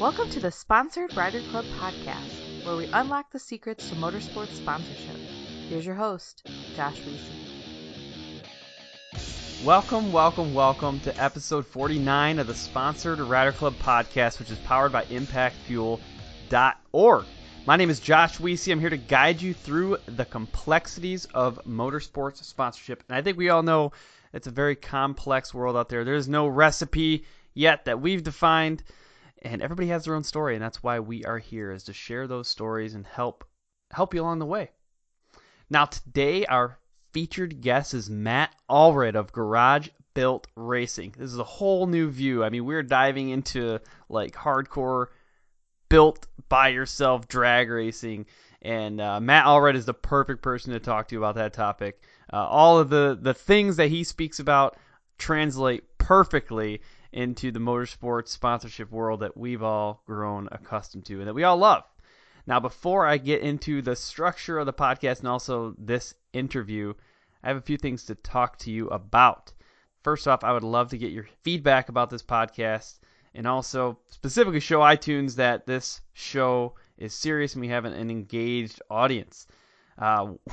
Welcome to the Sponsored Rider Club podcast, where we unlock the secrets to motorsports sponsorship. Here's your host, Josh Weesey. Welcome to episode 49 of the Sponsored Rider Club podcast, which is powered by ImpactFuel.org. My name is Josh Weesey. I'm here to guide you through the complexities of motorsports sponsorship. And I think we all know it's a very complex world out there. There's no recipe yet that we've defined, and everybody has their own story, and that's why we are here, is to share those stories and help you along the way. Now, today, our featured guest is Matt Allred of Garage Built Racing. This is a whole new view. I mean, we're diving into like hardcore built by yourself drag racing, and Matt Allred is the perfect person to talk to about that topic. All of the things that he speaks about translate perfectly into the motorsports sponsorship world that we've all grown accustomed to and that we all love. Now, before I get into the structure of the podcast and also this interview, I have a few things to talk to you about. First off, I would love to get your feedback about this podcast and also specifically show iTunes that this show is serious and we have an engaged audience.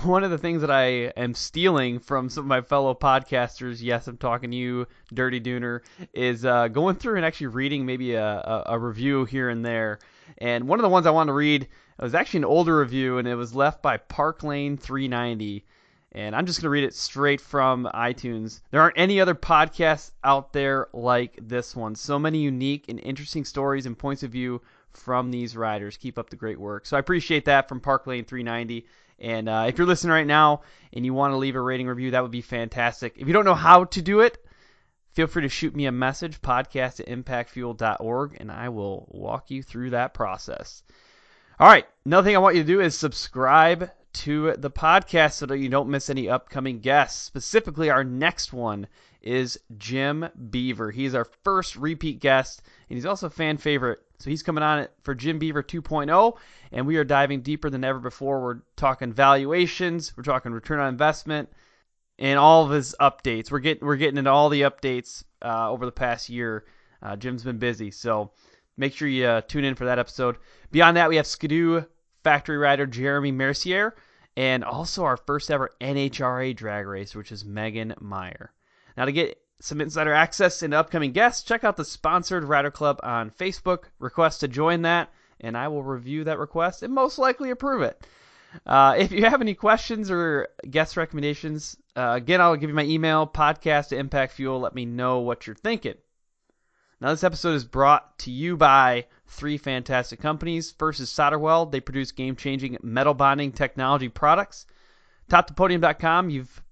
One of the things that I am stealing from some of my fellow podcasters, yes, I'm talking to you, Dirty Dooner, is going through and actually reading maybe a review here and there. And one of the ones I wanted to read was actually an older review, and it was left by Parklane390. And I'm just going to read it straight from iTunes. There aren't any other podcasts out there like this one. So many unique and interesting stories and points of view from these riders. Keep up the great work. So I appreciate that from Parklane390. And if you're listening right now and you want to leave a rating review, that would be fantastic. If you don't know how to do it, feel free to shoot me a message, podcast@impactfuel.org, and I will walk you through that process. All right, another thing I want you to do is subscribe to the podcast so that you don't miss any upcoming guests. Specifically, our next one is Jim Beaver. He's our first repeat guest, and he's also a fan favorite. So he's coming on for Jim Beaver 2.0, and we are diving deeper than ever before. We're talking valuations, we're talking return on investment, and all of his updates. We're getting into all the updates over the past year. Jim's been busy, so make sure you tune in for that episode. Beyond that, we have Skidoo factory rider Jeremy Mercier, and also our first ever NHRA drag racer, which is Megan Meyer. Now, to get some insider access and upcoming guests, check out the Sponsored Rider Club on Facebook. Request to join that, and I will review that request and most likely approve it. If you have any questions or guest recommendations, again, I'll give you my email, podcast@impactfuel. Let me know what you're thinking. Now, this episode is brought to you by three fantastic companies. First is SolderWeld. They produce game-changing metal bonding technology products. TopToPodium.com, you've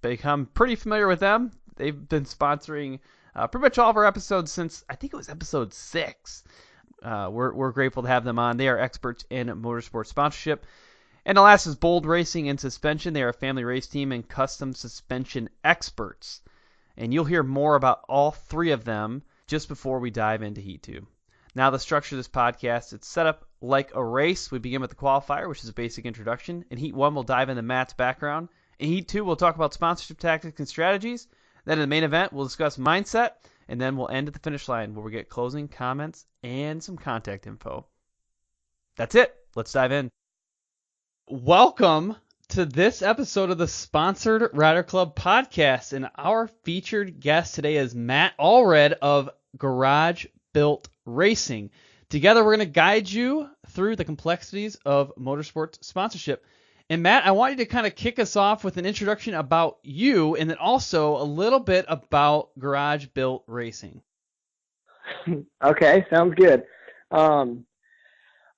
become pretty familiar with them. They've been sponsoring pretty much all of our episodes since, I think it was episode 6. We're grateful to have them on. They are experts in motorsport sponsorship. And the last is Bold Racing and Suspension. They are a family race team and custom suspension experts. And you'll hear more about all three of them just before we dive into Heat 2. Now, the structure of this podcast, it's set up like a race. We begin with the qualifier, which is a basic introduction. In Heat 1, we'll dive into Matt's background. In Heat 2, we'll talk about sponsorship tactics and strategies. Then in the main event, we'll discuss mindset, and then we'll end at the finish line where we get closing comments and some contact info. That's it. Let's dive in. Welcome to this episode of the Sponsored Rider Club podcast, and our featured guest today is Matt Allred of Garage Built Racing. Together, we're going to guide you through the complexities of motorsports sponsorship. And Matt, I want you to kind of kick us off with an introduction about you and then also a little bit about Garage Built Racing. Okay, sounds good. I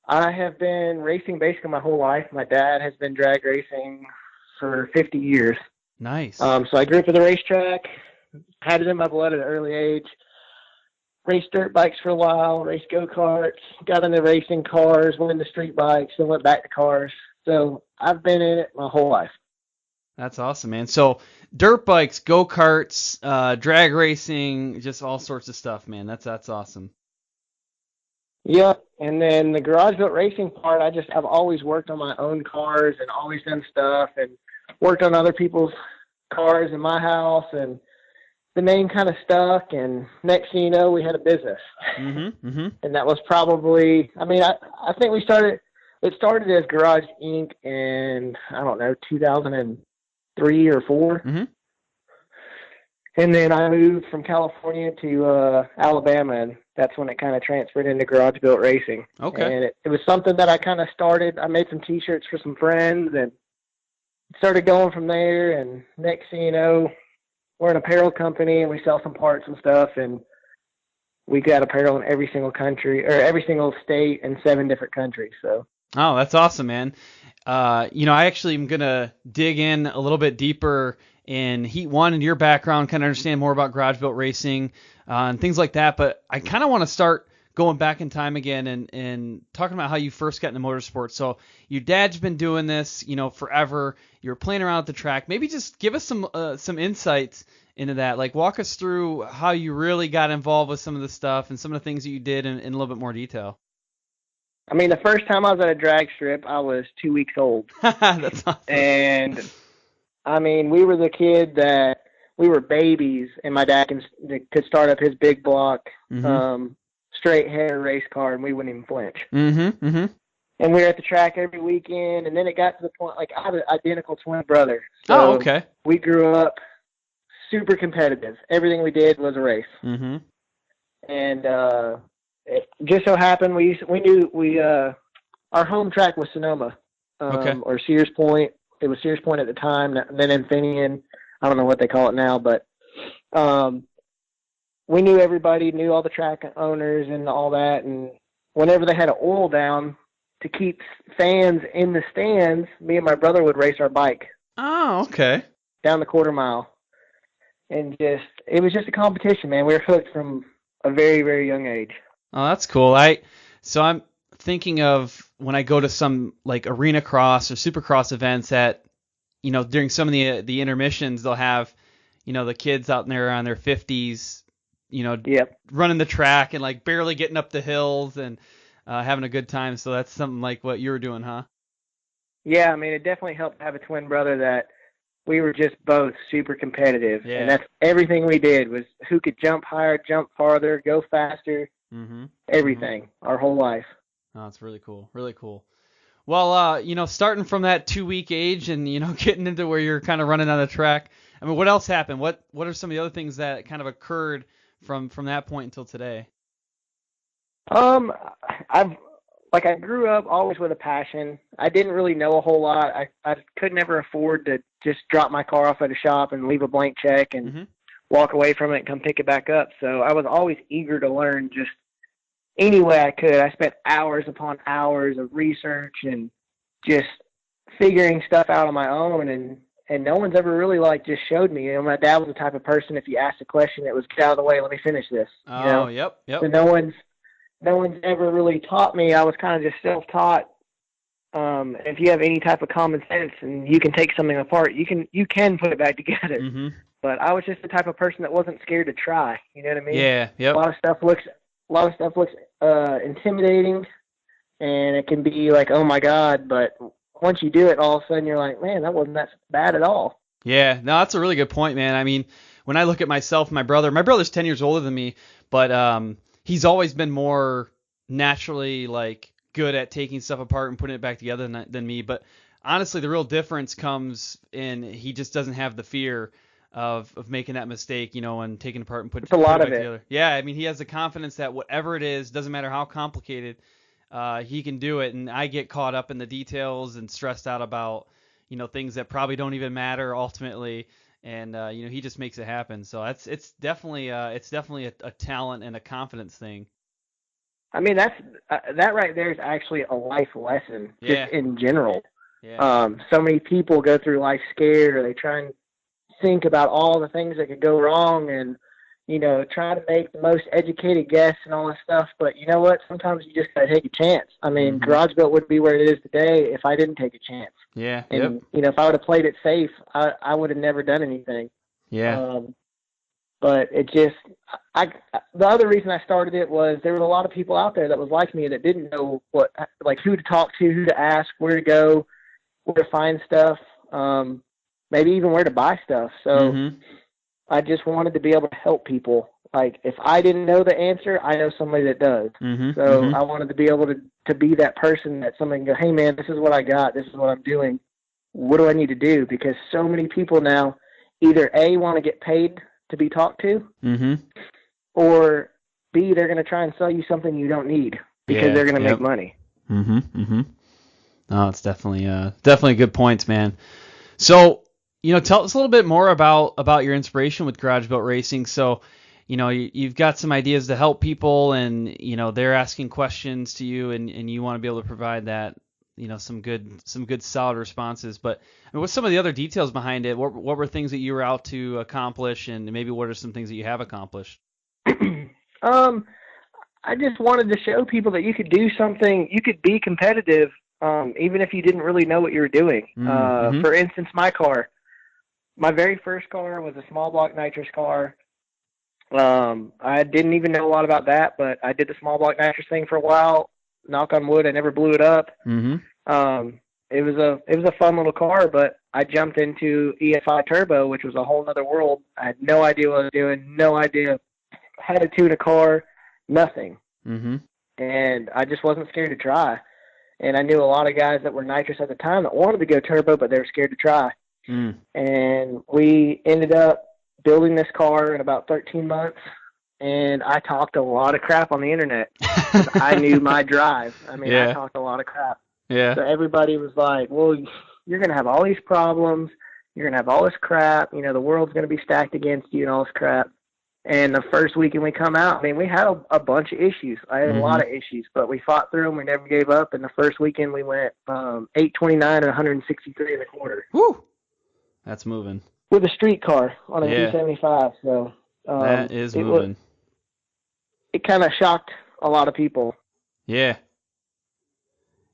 have been racing basically my whole life. My dad has been drag racing for 50 years. Nice. So I grew up at the racetrack, had it in my blood at an early age, raced dirt bikes for a while, raced go-karts, got into racing cars, went into street bikes, then went back to cars. So I've been in it my whole life. That's awesome, man. So dirt bikes, go-karts, drag racing, just all sorts of stuff, man. That's awesome. Yep. And then the garage built racing part, I've always worked on my own cars and always done stuff and worked on other people's cars in my house and the name kind of stuck, and next thing you know, we had a business. Mm-hmm. Mm-hmm. And that was probably, I mean, I think it started as Garage Inc. in, I don't know, 2003 or 4. Mm-hmm. And then I moved from California to Alabama, and that's when it kind of transferred into Garage Built Racing. Okay. And it was something that I kind of started. I made some T-shirts for some friends and started going from there. And next thing you know, we're an apparel company, and we sell some parts and stuff. And we got apparel in every single country, or every single state, in 7 different countries. So. Oh, that's awesome, man. I actually am gonna dig in a little bit deeper in Heat 1 and your background, kind of understand more about Garage Built Racing and things like that. But I kind of want to start going back in time again and talking about how you first got into motorsports. So your dad's been doing this, forever. You were playing around at the track. Maybe just give us some insights into that. Like, walk us through how you really got involved with some of the stuff and some of the things that you did in a little bit more detail. I mean, the first time I was at a drag strip, I was 2 weeks old. That's awesome. And I mean, we were the kid that we were babies, and my dad could start up his big block, straight hair race car, and we wouldn't even flinch. Mm-hmm. Mm-hmm. And we were at the track every weekend, and then it got to the point, like, I have an identical twin brother. So Oh, okay. we grew up super competitive. Everything we did was a race. Mm-hmm. And it just so happened our home track was Sonoma, or Sears Point. It was Sears Point at the time, then Infineon. I don't know what they call it now, but we knew everybody, knew all the track owners and all that. And whenever they had an oil down to keep fans in the stands, me and my brother would race our bike. Oh, okay. Down the quarter mile. And it was just a competition, man. We were hooked from a very, very young age. Oh, that's cool. So I'm thinking of when I go to some like arena cross or supercross events at, during some of the intermissions, they'll have, the kids out there on their 50s, Yep. running the track and like barely getting up the hills and having a good time. So that's something like what you were doing, huh? Yeah, I mean, it definitely helped to have a twin brother that we were just both super competitive. Yeah. And that's everything we did was who could jump higher, jump farther, go faster, everything, our whole life. Oh, that's really cool. Really cool. Well, starting from that 2-week age and, getting into where you're kind of running on the track, I mean, what else happened? What are some of the other things that kind of occurred from that point until today? I grew up always with a passion. I didn't really know a whole lot. I could never afford to just drop my car off at a shop and leave a blank check and walk away from it and come pick it back up. So I was always eager to learn just any way I could. I spent hours upon hours of research and just figuring stuff out on my own, and no one's ever really just showed me. My dad was the type of person, if you asked a question, it was get out of the way, let me finish this. Oh, yep. So no one's ever really taught me. I was kind of just self-taught. If you have any type of common sense and you can take something apart, you can put it back together. Mm-hmm. But I was just the type of person that wasn't scared to try. You know what I mean? Yeah. Yep. A lot of stuff looks intimidating, and it can be like, oh my God. But once you do it, all of a sudden you're like, man, that wasn't that bad at all. Yeah. No, that's a really good point, man. I mean, when I look at myself, my brother's 10 years older than me, but he's always been more naturally good at taking stuff apart and putting it back together than me. But honestly, the real difference comes in he just doesn't have the fear of making that mistake, and taking it apart and putting it back together. Yeah, I mean, he has the confidence that whatever it is, doesn't matter how complicated, he can do it. And I get caught up in the details and stressed out about, things that probably don't even matter ultimately. And he just makes it happen. So it's definitely a talent and a confidence thing. I mean, that right there is actually a life lesson, just in general. Yeah. So many people go through life scared, or they try and think about all the things that could go wrong, and try to make the most educated guess and all this stuff. But you know what? Sometimes you just gotta take a chance. I mean, Garage Built wouldn't be where it is today if I didn't take a chance. Yeah. And if I would have played it safe, I would have never done anything. Yeah. But it just, the other reason I started it was there were a lot of people out there that was like me that didn't know who to talk to, who to ask, where to go, where to find stuff, maybe even where to buy stuff. So I just wanted to be able to help people. Like, if I didn't know the answer, I know somebody that does. So I wanted to be able to be that person that somebody can go, hey, man, this is what I got. This is what I'm doing. What do I need to do? Because so many people now either A, want to get paid to be talked to, or B, they're going to try and sell you something you don't need because they're going to make money. No, it's definitely good points, man. So, tell us a little bit more about your inspiration with Garage Built Racing. So, you've got some ideas to help people, and they're asking questions to you, and you want to be able to provide that, some good solid responses. But what's some of the other details behind it? What were things that you were out to accomplish, and maybe what are some things that you have accomplished? I just wanted to show people that you could do something. You could be competitive, even if you didn't really know what you were doing. For instance, my very first car was a small block nitrous car. I didn't even know a lot about that, but I did the small block nitrous thing for a while. Knock on wood, I never blew it up. It was a fun little car, but I jumped into EFI turbo, which was a whole other world. I had no idea what I was doing, no idea how to tune a car, nothing. And I just wasn't scared to try. And I knew a lot of guys that were nitrous at the time that wanted to go turbo, but they were scared to try. And we ended up building this car in about 13 months. And I talked a lot of crap on the internet. I knew my drive. I mean, I talked a lot of crap. So everybody was like, well, you're going to have all these problems. You're going to have all this crap. The world's going to be stacked against you and all this crap. And the first weekend we come out, I mean, we had a bunch of issues. I had a lot of issues, but we fought through them. We never gave up. And the first weekend we went 829 and 163 and a quarter. Woo! That's moving. With a street car on a 275. So that is moving. It kind of shocked a lot of people. Yeah,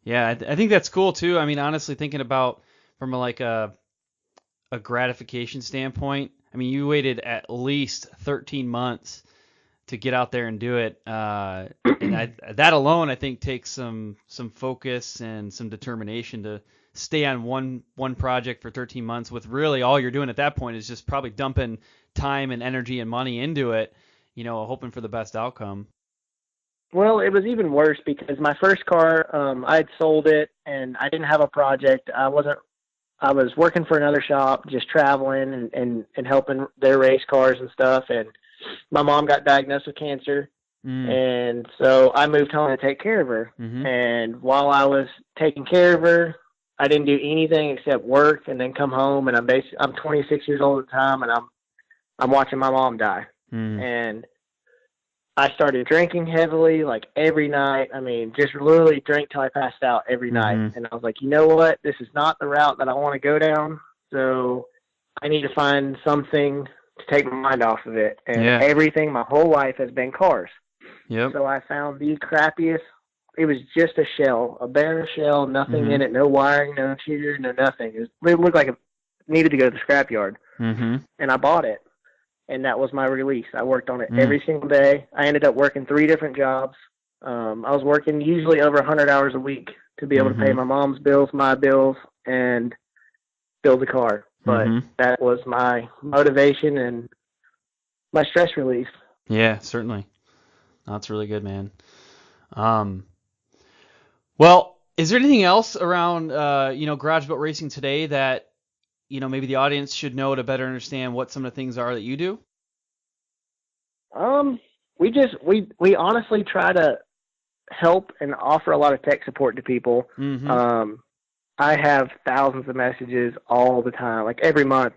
I think that's cool too. I mean, honestly, thinking about from a gratification standpoint, I mean, you waited at least 13 months to get out there and do it, and that alone, I think, takes some focus and some determination to stay on one project for 13 months. With really all you're doing at that point is just probably dumping time and energy and money into it, hoping for the best outcome. Well, it was even worse because my first car, I had sold it and I didn't have a project. I was working for another shop, just traveling and helping their race cars and stuff. And my mom got diagnosed with cancer. And so I moved home to take care of her. And while I was taking care of her, I didn't do anything except work and then come home. And I'm 26 years old at the time, and I'm watching my mom die. And I started drinking heavily, like every night. I mean, just literally drank till I passed out every night. And I was like, you know what? This is not the route that I want to go down. So I need to find something to take my mind off of it. And everything, my whole life has been cars. So I found the crappiest. It was just a shell, a bare shell, nothing in it, no wiring, no interior, no nothing. It looked like it needed to go to the scrapyard. And I bought it. And that was my release. I worked on it every single day. I ended up working 3 different jobs. I was working usually over 100 hours a week to be able to pay my mom's bills, my bills, and build a car. But that was my motivation and my stress relief. Yeah, certainly. That's really good, man. Well, is there anything else around, Garage Built Racing today that, maybe the audience should know to better understand what some of the things are that you do? We honestly try to help and offer a lot of tech support to people. I have thousands of messages all the time, like every month,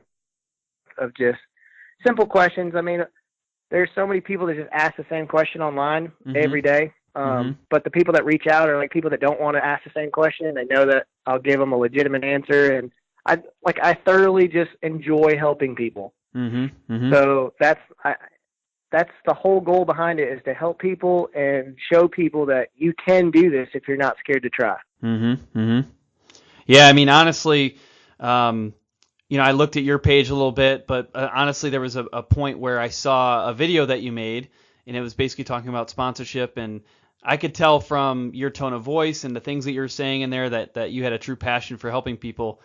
of just simple questions. I mean, there's so many people that just ask the same question online every day. But the people that reach out are like people that don't want to ask the same question. They know that I'll give them a legitimate answer, and I thoroughly just enjoy helping people. So that's the whole goal behind it, is to help people and show people that you can do this if you're not scared to try. Yeah, I mean, honestly, I looked at your page a little bit, but honestly, there was a point where I saw a video that you made, and it was basically talking about sponsorship, and I could tell from your tone of voice and the things that you're saying in there that you had a true passion for helping people.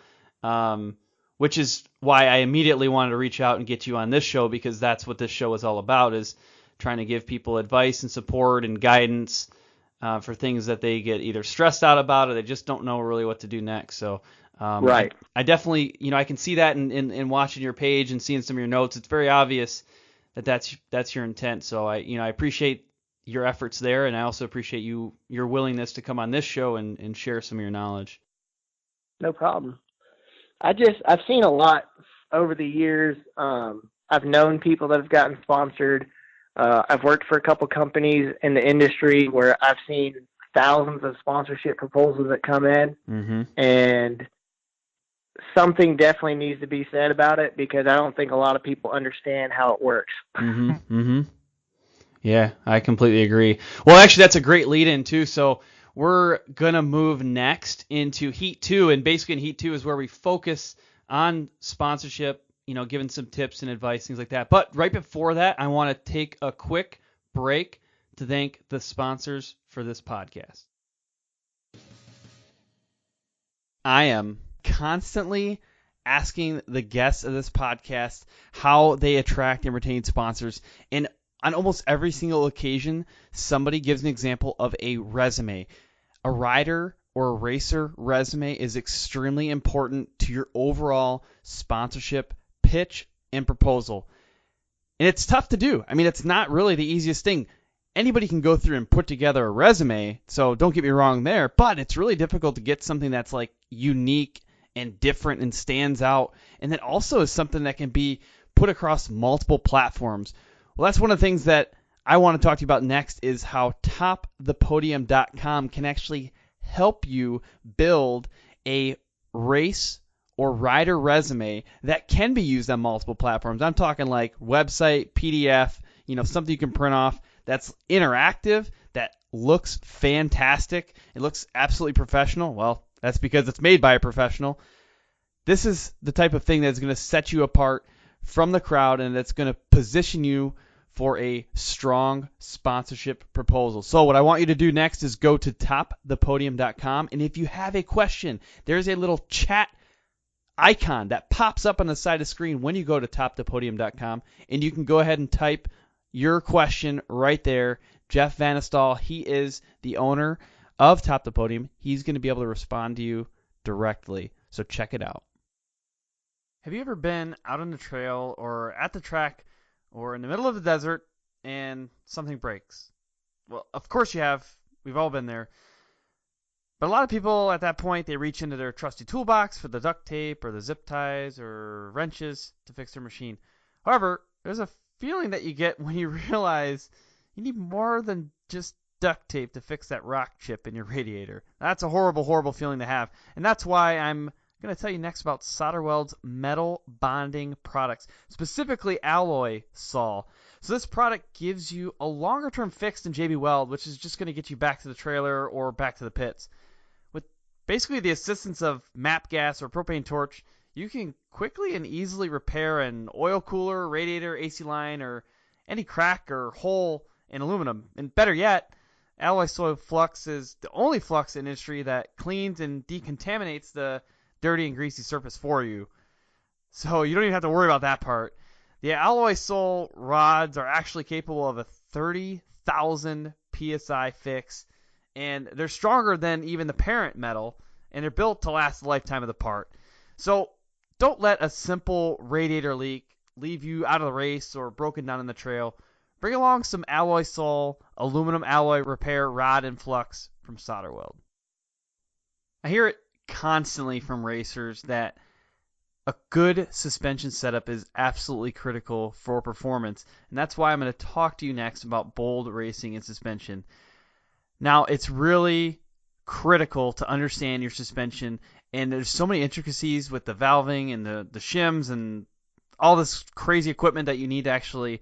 which is why I immediately wanted to reach out and get you on this show, because that's what this show is all about, is trying to give people advice and support and guidance for things that they get either stressed out about or they just don't know really what to do next. So Right. I definitely, I can see that in watching your page and seeing some of your notes. It's very obvious that that's your intent. So I appreciate your efforts there, and I also appreciate your willingness to come on this show and share some of your knowledge. No problem. I've seen a lot over the years. I've known people that have gotten sponsored. I've worked for a couple companies in the industry where I've seen thousands of sponsorship proposals that come in, Mm-hmm. and something definitely needs to be said about it, because I don't think a lot of people understand how it works. Mm-hmm. Mm-hmm. Yeah, I completely agree. Well, actually, that's a great lead-in too. So we're gonna move next into Heat 2, and basically in Heat 2 is where we focus on sponsorship, giving some tips and advice, things like that. But right before that, I want to take a quick break to thank the sponsors for this podcast. I am constantly asking the guests of this podcast how they attract and retain sponsors. And on almost every single occasion, somebody gives an example of a resume. A rider or a racer resume is extremely important to your overall sponsorship pitch and proposal. And it's tough to do. I mean, it's not really the easiest thing. Anybody can go through and put together a resume, so don't get me wrong there, but it's really difficult to get something that's like unique and different and stands out, and that also is something that can be put across multiple platforms. Well, that's one of the things that I want to talk to you about next, is how topthepodium.com can actually help you build a race or rider resume that can be used on multiple platforms. I'm talking like website, PDF, something you can print off that's interactive, that looks fantastic. It looks absolutely professional. Well, that's because it's made by a professional. This is the type of thing that's going to set you apart from the crowd, and that's going to position you for a strong sponsorship proposal. So what I want you to do next is go to topthepodium.com, and if you have a question, there's a little chat icon that pops up on the side of the screen when you go to topthepodium.com, and you can go ahead and type your question right there. Jeff Vanestal, he is the owner of Top the Podium. He's going to be able to respond to you directly, so check it out. Have you ever been out on the trail or at the track or in the middle of the desert and something breaks? Well, of course you have. We've all been there. But a lot of people at that point, they reach into their trusty toolbox for the duct tape or the zip ties or wrenches to fix their machine. However, there's a feeling that you get when you realize you need more than just duct tape to fix that rock chip in your radiator. That's a horrible, horrible feeling to have. And that's why I'm going to tell you next about SolderWeld's metal bonding products, specifically alloy sol. So this product gives you a longer term fix than JB Weld, which is just going to get you back to the trailer or back to the pits. With basically the assistance of MAP gas or propane torch, you can quickly and easily repair an oil cooler, radiator, AC line, or any crack or hole in aluminum. And better yet, alloy sol flux is the only flux in industry that cleans and decontaminates the dirty and greasy surface for you. So you don't even have to worry about that part. The alloy sol rods are actually capable of a 30,000 PSI fix, and they're stronger than even the parent metal, and they're built to last the lifetime of the part. So don't let a simple radiator leak leave you out of the race or broken down in the trail. Bring along some alloy sol aluminum alloy repair rod and flux from SolderWeld. I hear it constantly from racers that a good suspension setup is absolutely critical for performance, and that's why I'm going to talk to you next about bold racing and suspension. Now, it's really critical to understand your suspension, and there's so many intricacies with the valving and the shims and all this crazy equipment that you need to actually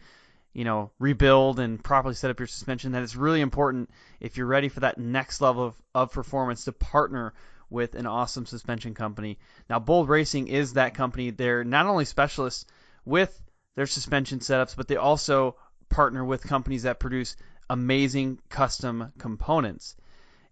rebuild and properly set up your suspension, that it's really important, if you're ready for that next level of performance, to partner with an awesome suspension company. Now, Bold Racing is that company. They're not only specialists with their suspension setups, but they also partner with companies that produce amazing custom components.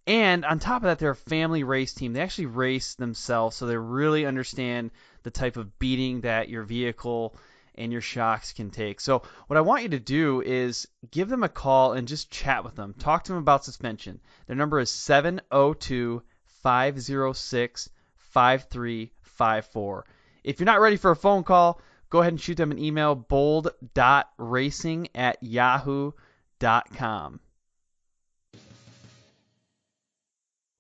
And on top of that, they're a family race team. They actually race themselves, so they really understand the type of beating that your vehicle and your shocks can take. So what I want you to do is give them a call and just chat with them. Talk to them about suspension. Their number is 702-506-5354. If you're not ready for a phone call, go ahead and shoot them an email, bold.racing@yahoo.com.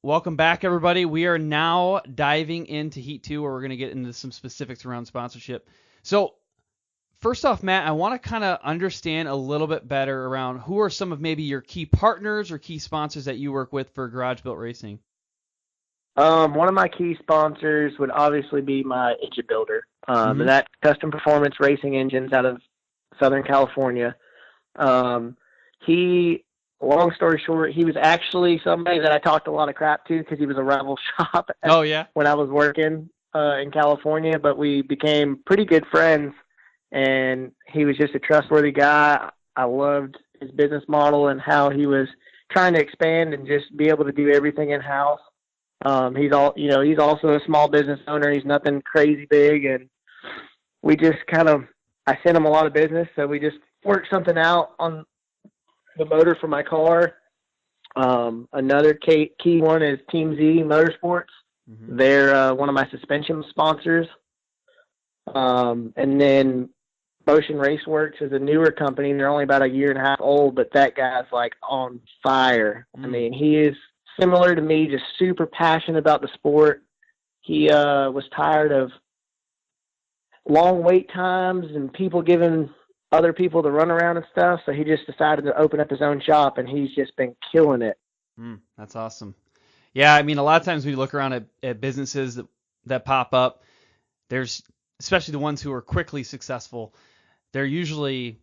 Welcome back, everybody. We are now diving into Heat 2, where we're going to get into some specifics around sponsorship. So first off, Matt, I want to kind of understand a little bit better around who are some of maybe your key partners or key sponsors that you work with for Garage Built Racing. One of my key sponsors would obviously be my engine builder, and that's Custom Performance Racing Engines out of Southern California. Long story short, he was actually somebody that I talked a lot of crap to because he was a rival shop when I was working in California, but we became pretty good friends, and he was just a trustworthy guy. I loved his business model and how he was trying to expand and just be able to do everything in-house. He's also a small business owner. He's nothing crazy big, and we just I sent him a lot of business, so we just worked something out on the motor for my car. Another key one is Team Z Motorsports. They're one of my suspension sponsors. And then Motion Raceworks is a newer company. They're only about a year and a half old, but that guy's like on fire. I mean, he is similar to me, just super passionate about the sport. He was tired of long wait times and people giving other people to run around and stuff, so he just decided to open up his own shop, and he's just been killing it. That's awesome. Yeah, I mean, a lot of times we look around at businesses that pop up. There's, especially the ones who are quickly successful, they're usually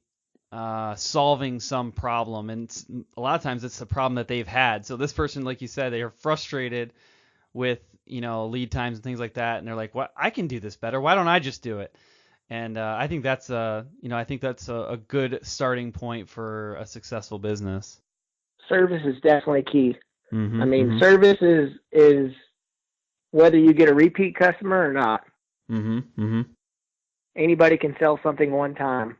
solving some problem, and a lot of times it's the problem that they've had. So this person, like you said, they are frustrated with lead times and things like that, and they're like, "What? I can do this better. Why don't I just do it?" And I think that's a good starting point for a successful business. Service is definitely key. I mean, service is whether you get a repeat customer or not. Anybody can sell something one time,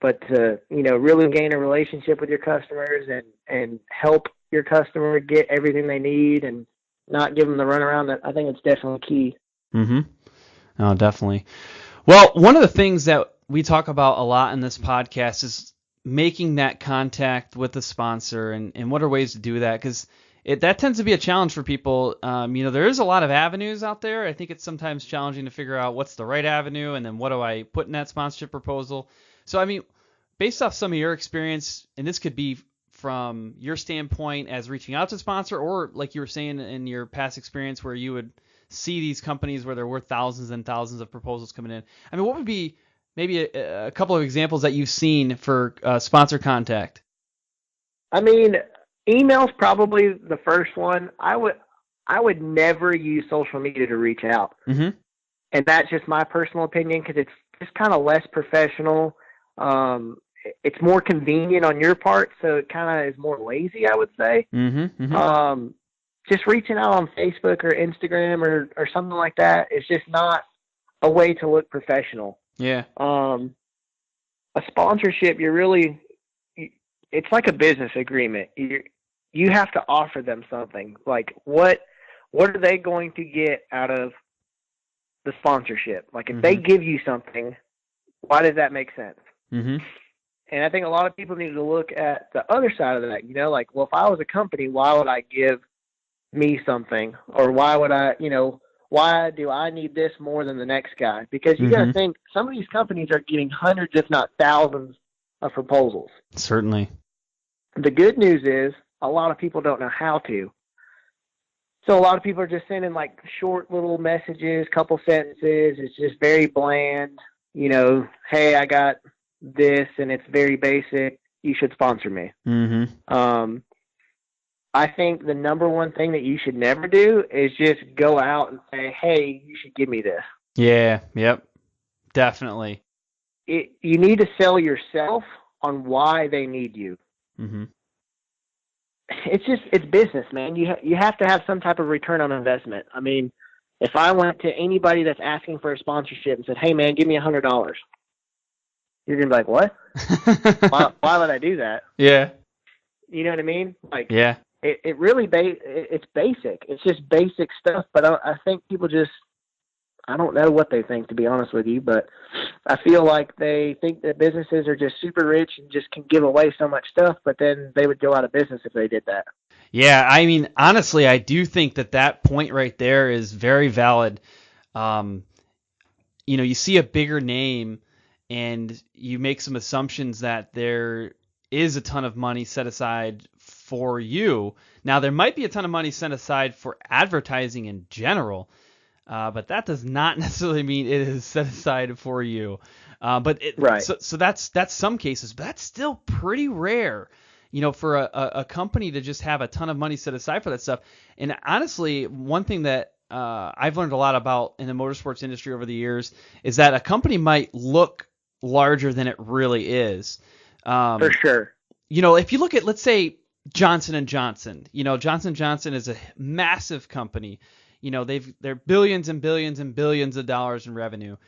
but to really gain a relationship with your customers and help your customer get everything they need and not give them the runaround, I think it's definitely key. Oh, definitely. Well, one of the things that we talk about a lot in this podcast is making that contact with the sponsor, and what are ways to do that, because that tends to be a challenge for people. There is a lot of avenues out there. I think it's sometimes challenging to figure out what's the right avenue, and then what do I put in that sponsorship proposal. So, I mean, based off some of your experience, and this could be from your standpoint as reaching out to a sponsor, or like you were saying in your past experience where you would see these companies where there were thousands and thousands of proposals coming in. I mean, what would be maybe a couple of examples that you've seen for sponsor contact? I mean, email's probably the first one. I would never use social media to reach out. And that's just my personal opinion, because it's just kind of less professional. It's more convenient on your part, so it kind of is more lazy, I would say. Just reaching out on Facebook or Instagram or something like that is just not a way to look professional. Yeah. A sponsorship, it's like a business agreement. You have to offer them something. Like, what are they going to get out of the sponsorship? Like, if they give you something, why does that make sense? And I think a lot of people need to look at the other side of that. Like, well, if I was a company, why would I give me something? Or why would why do I need this more than the next guy? Because you got to think, some of these companies are getting hundreds, if not thousands, of proposals. Certainly. The good news is a lot of people don't know how to. So a lot of people are just sending like short little messages, couple sentences. It's just very bland. Hey, I got this, and it's very basic. You should sponsor me. I think the number one thing that you should never do is just go out and say, hey, you should give me this. Yeah, yep, definitely. You need to sell yourself on why they need you. It's business, man. You have to have some type of return on investment. I mean, If I went to anybody that's asking for a sponsorship and said, "Hey, man, give me $100," you're gonna be like, "What? Why would I do that?" Yeah. You know what I mean? Like, Yeah. it really it's basic. It's just basic stuff. But I think people just, I don't know what they think, to be honest with you, but I feel like they think that businesses are just super rich and just can give away so much stuff, but then they would go out of business if they did that. Yeah, I mean, honestly, I do think that point right there is very valid. Um, you see a bigger name and you make some assumptions that there is a ton of money set aside for you. Now, there might be a ton of money set aside for advertising in general, but that does not necessarily mean it is set aside for you. Right. So that's some cases, but that's still pretty rare. For a company to just have a ton of money set aside for that stuff. And honestly, one thing that I've learned a lot about in the motorsports industry over the years is that a company might look larger than it really is. For sure. If you look at, let's say, Johnson & Johnson, Johnson & Johnson is a massive company. They're billions and billions and billions of dollars in revenue.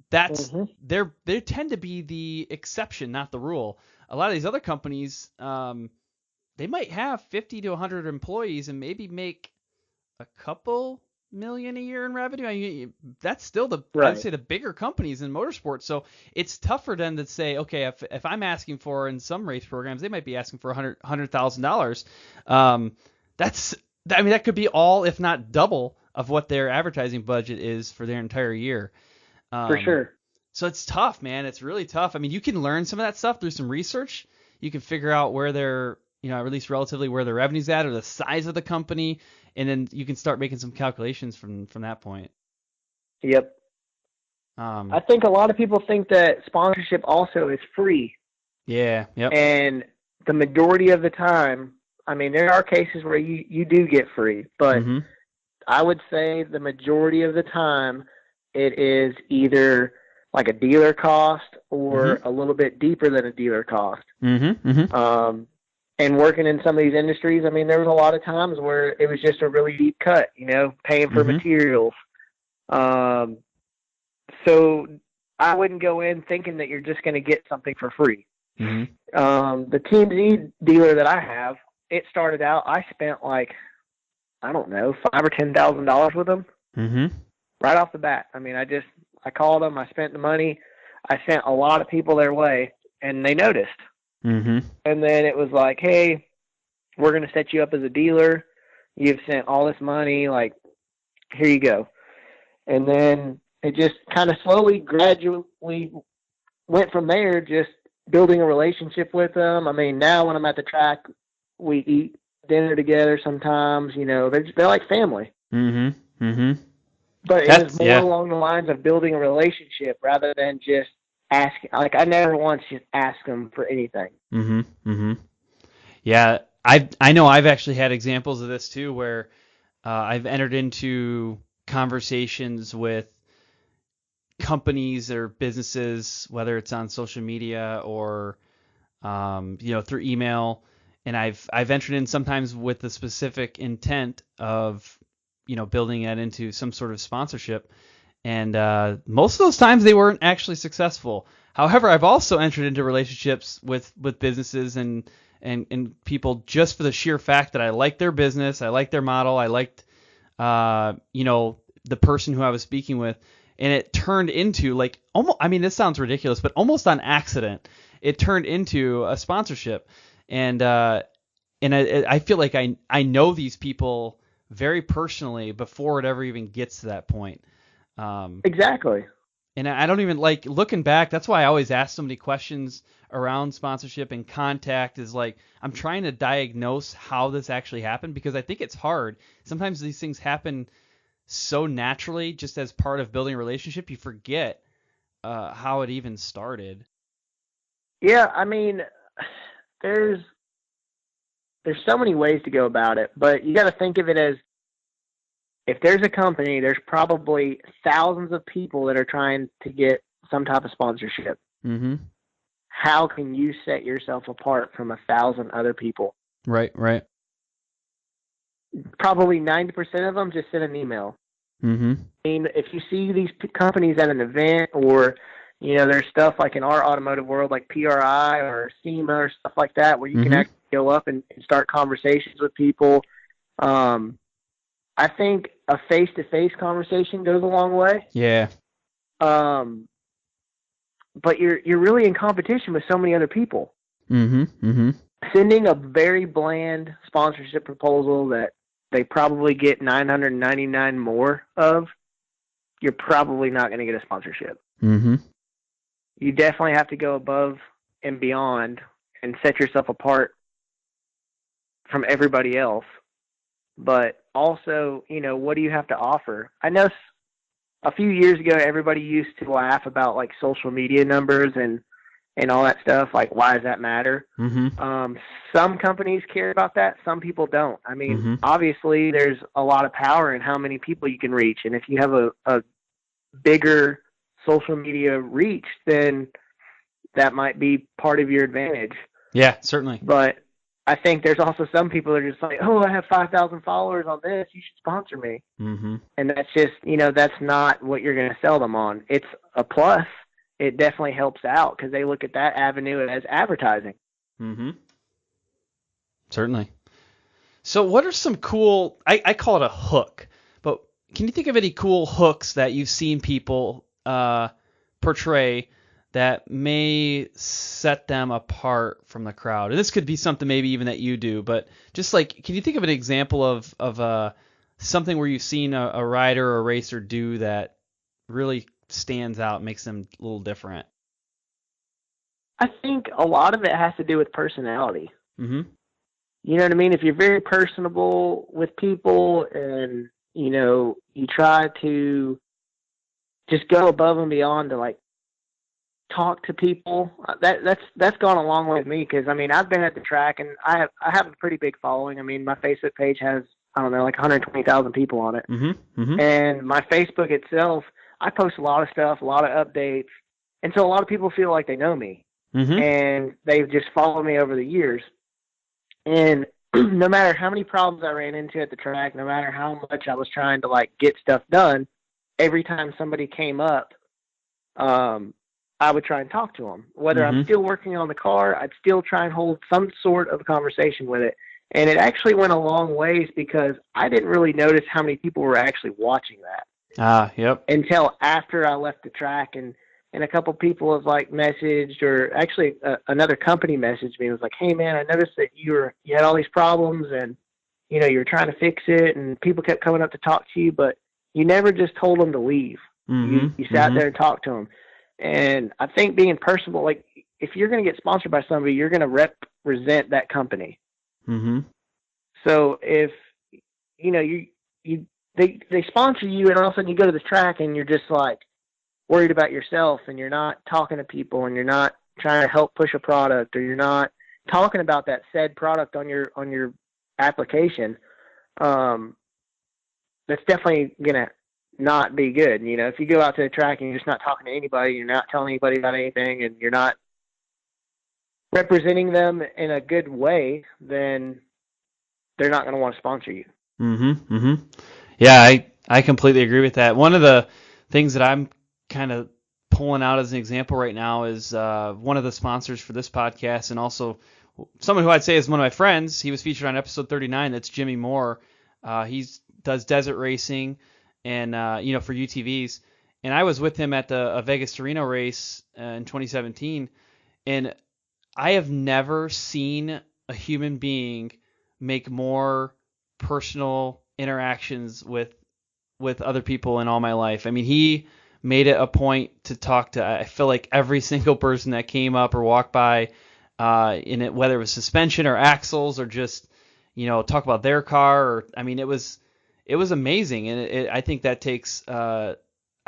That's they tend to be the exception, not the rule. A lot of these other companies, they might have 50 to 100 employees and maybe make a couple million a year in revenue. I mean, that's still I would say the bigger companies in motorsports. So it's tough for them to say, okay, if I'm asking for, in some race programs, they might be asking for $100,000. That could be all, if not double, of what their advertising budget is for their entire year. For sure. So it's tough, man. It's really tough. I mean, you can learn some of that stuff through some research. You can figure out where they're, at least relatively where their revenue's at or the size of the company, and then you can start making some calculations from that point. Yep. I think a lot of people think that sponsorship also is free. Yeah. Yep. And the majority of the time, I mean, there are cases where you do get free, but I would say the majority of the time it is either like a dealer cost or a little bit deeper than a dealer cost. And working in some of these industries, I mean, there was a lot of times where it was just a really deep cut, paying for materials. So I wouldn't go in thinking that you're just going to get something for free. The Team Z dealer that I have, it started out, I spent like, I don't know, $5,000 or $10,000 with them right off the bat. I mean, I called them, I spent the money, I sent a lot of people their way, and they noticed. And then it was like, hey, we're going to set you up as a dealer. You've sent all this money, like, here you go. And then it just kind of slowly, gradually went from there, just building a relationship with them. I mean, now when I'm at the track, we eat dinner together sometimes, they're like family. But it was more along the lines of building a relationship rather than just asking. Like, I never once just asked them for anything. Yeah, I know I've actually had examples of this too, where I've entered into conversations with companies or businesses, whether it's on social media or through email, and I've entered in sometimes with the specific intent of building that into some sort of sponsorship. And most of those times they weren't actually successful. However, I've also entered into relationships with businesses and people just for the sheer fact that I liked their business, I liked their model, I liked the person who I was speaking with, and it turned into like almost. I mean, this sounds ridiculous, but almost on accident, it turned into a sponsorship. And I feel like I know these people very personally before it ever even gets to that point. Exactly. And I don't even like looking back. That's why I always ask so many questions around sponsorship and contact, is like, I'm trying to diagnose how this actually happened, because I think it's hard. Sometimes these things happen so naturally just as part of building a relationship, you forget how it even started. Yeah. I mean, there's so many ways to go about it, but you got to think of it as, if there's a company, there's probably thousands of people that are trying to get some type of sponsorship. How can you set yourself apart from 1,000 other people? Right. Probably 90% of them just send an email. Mm-hmm. I mean, if you see these companies at an event, or there's stuff like in our automotive world, like PRI or SEMA or stuff like that, where you can Mm-hmm. actually go up and start conversations with people. I think a face-to-face conversation goes a long way. Yeah. But you're really in competition with so many other people. Mm-hmm. Mm-hmm. Sending a very bland sponsorship proposal that they probably get 999 more of, you're probably not going to get a sponsorship. Mm-hmm. You definitely have to go above and beyond and set yourself apart from everybody else. But also, what do you have to offer? I know a few years ago, everybody used to laugh about like social media numbers and all that stuff. Like, why does that matter? Mm-hmm. Some companies care about that. Some people don't. I mean, Mm-hmm. obviously there's a lot of power in how many people you can reach. And if you have a bigger social media reach, then that might be part of your advantage. Yeah, certainly. But I think there's also some people that are just like, oh, I have 5,000 followers on this, you should sponsor me. Mm-hmm. And that's just, that's not what you're going to sell them on. It's a plus. It definitely helps out because they look at that avenue as advertising. Mm-hmm. Certainly. So what are some cool, I call it a hook, but can you think of any cool hooks that you've seen people portray that may set them apart from the crowd? And this could be something maybe even that you do, but just like, can you think of an example of something where you've seen a rider or a racer do that really stands out, makes them a little different? I think a lot of it has to do with personality. Mm-hmm. You know what I mean? If you're very personable with people and, you try to just go above and beyond to like talk to people, that's gone a long way with me. Cause I mean, I've been at the track and I have a pretty big following. I mean, my Facebook page has, I don't know, like 120,000 people on it. Mm-hmm. Mm-hmm. And my Facebook itself, I post a lot of stuff, a lot of updates. And so a lot of people feel like they know me. Mm-hmm. And they've just followed me over the years. And no matter how many problems I ran into at the track, no matter how much I was trying to like get stuff done, every time somebody came up, I would try and talk to them. Whether I'm still working on the car, I'd still try and hold some sort of conversation with it. And it actually went a long ways because I didn't really notice how many people were actually watching that. Yep. Until after I left the track, and a couple people have like messaged, or actually another company messaged me and was like, hey man, I noticed that you had all these problems and, you were trying to fix it and people kept coming up to talk to you, but you never just told them to leave. Mm-hmm. You sat there and talked to them. And I think being personable, like if you're going to get sponsored by somebody, you're going to represent that company. Mm-hmm. So if, they sponsor you and all of a sudden you go to the track and you're just like worried about yourself and you're not talking to people and you're not trying to help push a product, or you're not talking about that said product on your application, that's definitely going to not be good. If you go out to the track and you're just not talking to anybody, you're not telling anybody about anything, and you're not representing them in a good way, then they're not going to want to sponsor you. Mm-hmm. Mm-hmm. Yeah, I completely agree with that. One of the things that I'm kind of pulling out as an example right now is one of the sponsors for this podcast, and also someone who I'd say is one of my friends. He was featured on episode 39. That's Jimmy Moore. He does desert racing and for UTVs. And I was with him at the Vegas to Reno race in 2017, and I have never seen a human being make more personal interactions with other people in all my life. I mean, he made it a point to talk to, I feel like, every single person that came up or walked by in it, whether it was suspension or axles or just, talk about their car. Or, I mean, it was amazing. And I think that takes, I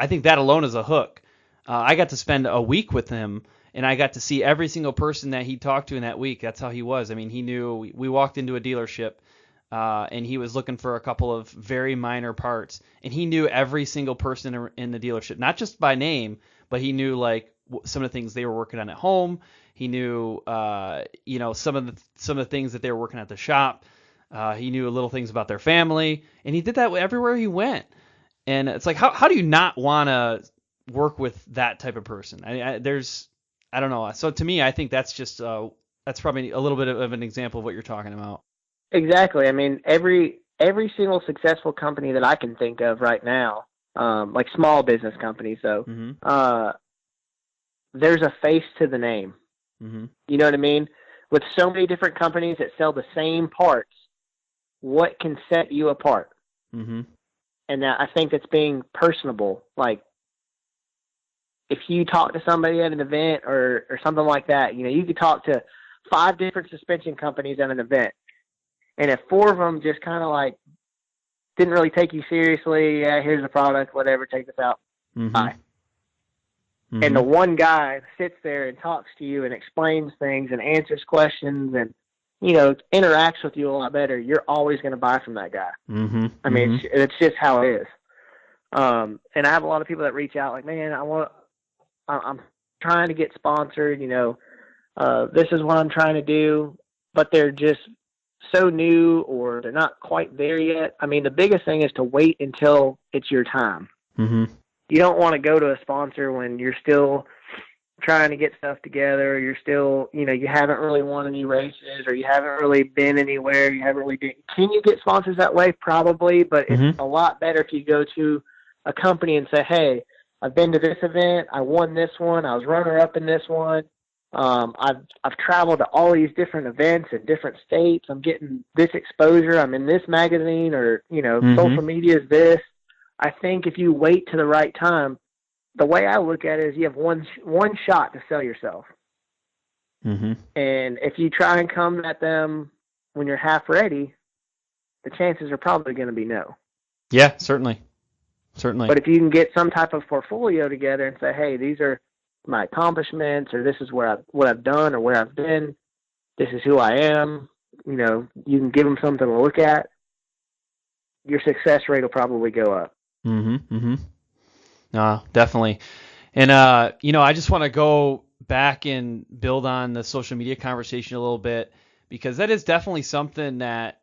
think that alone is a hook. I got to spend a week with him, and I got to see every single person that he talked to in that week. That's how he was. I mean, he knew, we walked into a dealership, and he was looking for a couple of very minor parts, and he knew every single person in the dealership, not just by name, but he knew like some of the things they were working on at home. He knew, some of the things that they were working at the shop. He knew little things about their family, and he did that everywhere he went. And it's like, how do you not want to work with that type of person? I don't know. So to me, I think that's just that's probably a little bit of an example of what you're talking about. Exactly. I mean, every single successful company that I can think of right now, like small business companies, though, there's a face to the name. Mm-hmm. You know what I mean? With so many different companies that sell the same parts, what can set you apart? Mm-hmm. And I think that's being personable. Like, if you talk to somebody at an event or something like that, you know, you could talk to 5 different suspension companies at an event. And if 4 of them just kind of like didn't really take you seriously, yeah, here's the product, whatever, take this out, bye. Mm-hmm. And the one guy sits there and talks to you and explains things and answers questions and, you know, interacts with you a lot better, you're always going to buy from that guy. Mm-hmm. I mean, it's just how it is. And I have a lot of people that reach out like, man, I'm trying to get sponsored, you know, this is what I'm trying to do, but they're just so new or they're not quite there yet. I mean, the biggest thing is to wait until it's your time. Mm-hmm. You don't want to go to a sponsor when you're still trying to get stuff together. You're still, you know, you haven't really won any races or you haven't really been anywhere. You haven't really been. Can you get sponsors that way? Probably, but it's a lot better if you go to a company and say, hey, I've been to this event. I won this one. I was runner-up in this one. I've traveled to all these different events in different states. I'm getting this exposure. I'm in this magazine or, you know, social media is this. I think if you wait to the right time, the way I look at it is you have one shot to sell yourself. Mm-hmm. And if you try and come at them when you're half ready, the chances are probably going to be no. Yeah, certainly. Certainly. But if you can get some type of portfolio together and say, hey, these are my accomplishments, or this is what I've done or where I've been, this is who I am, you know, you can give them something to look at, your success rate will probably go up. Mm-hmm. Mm-hmm. Definitely. And, you know, I just want to go back and build on the social media conversation a little bit, because that is definitely something that,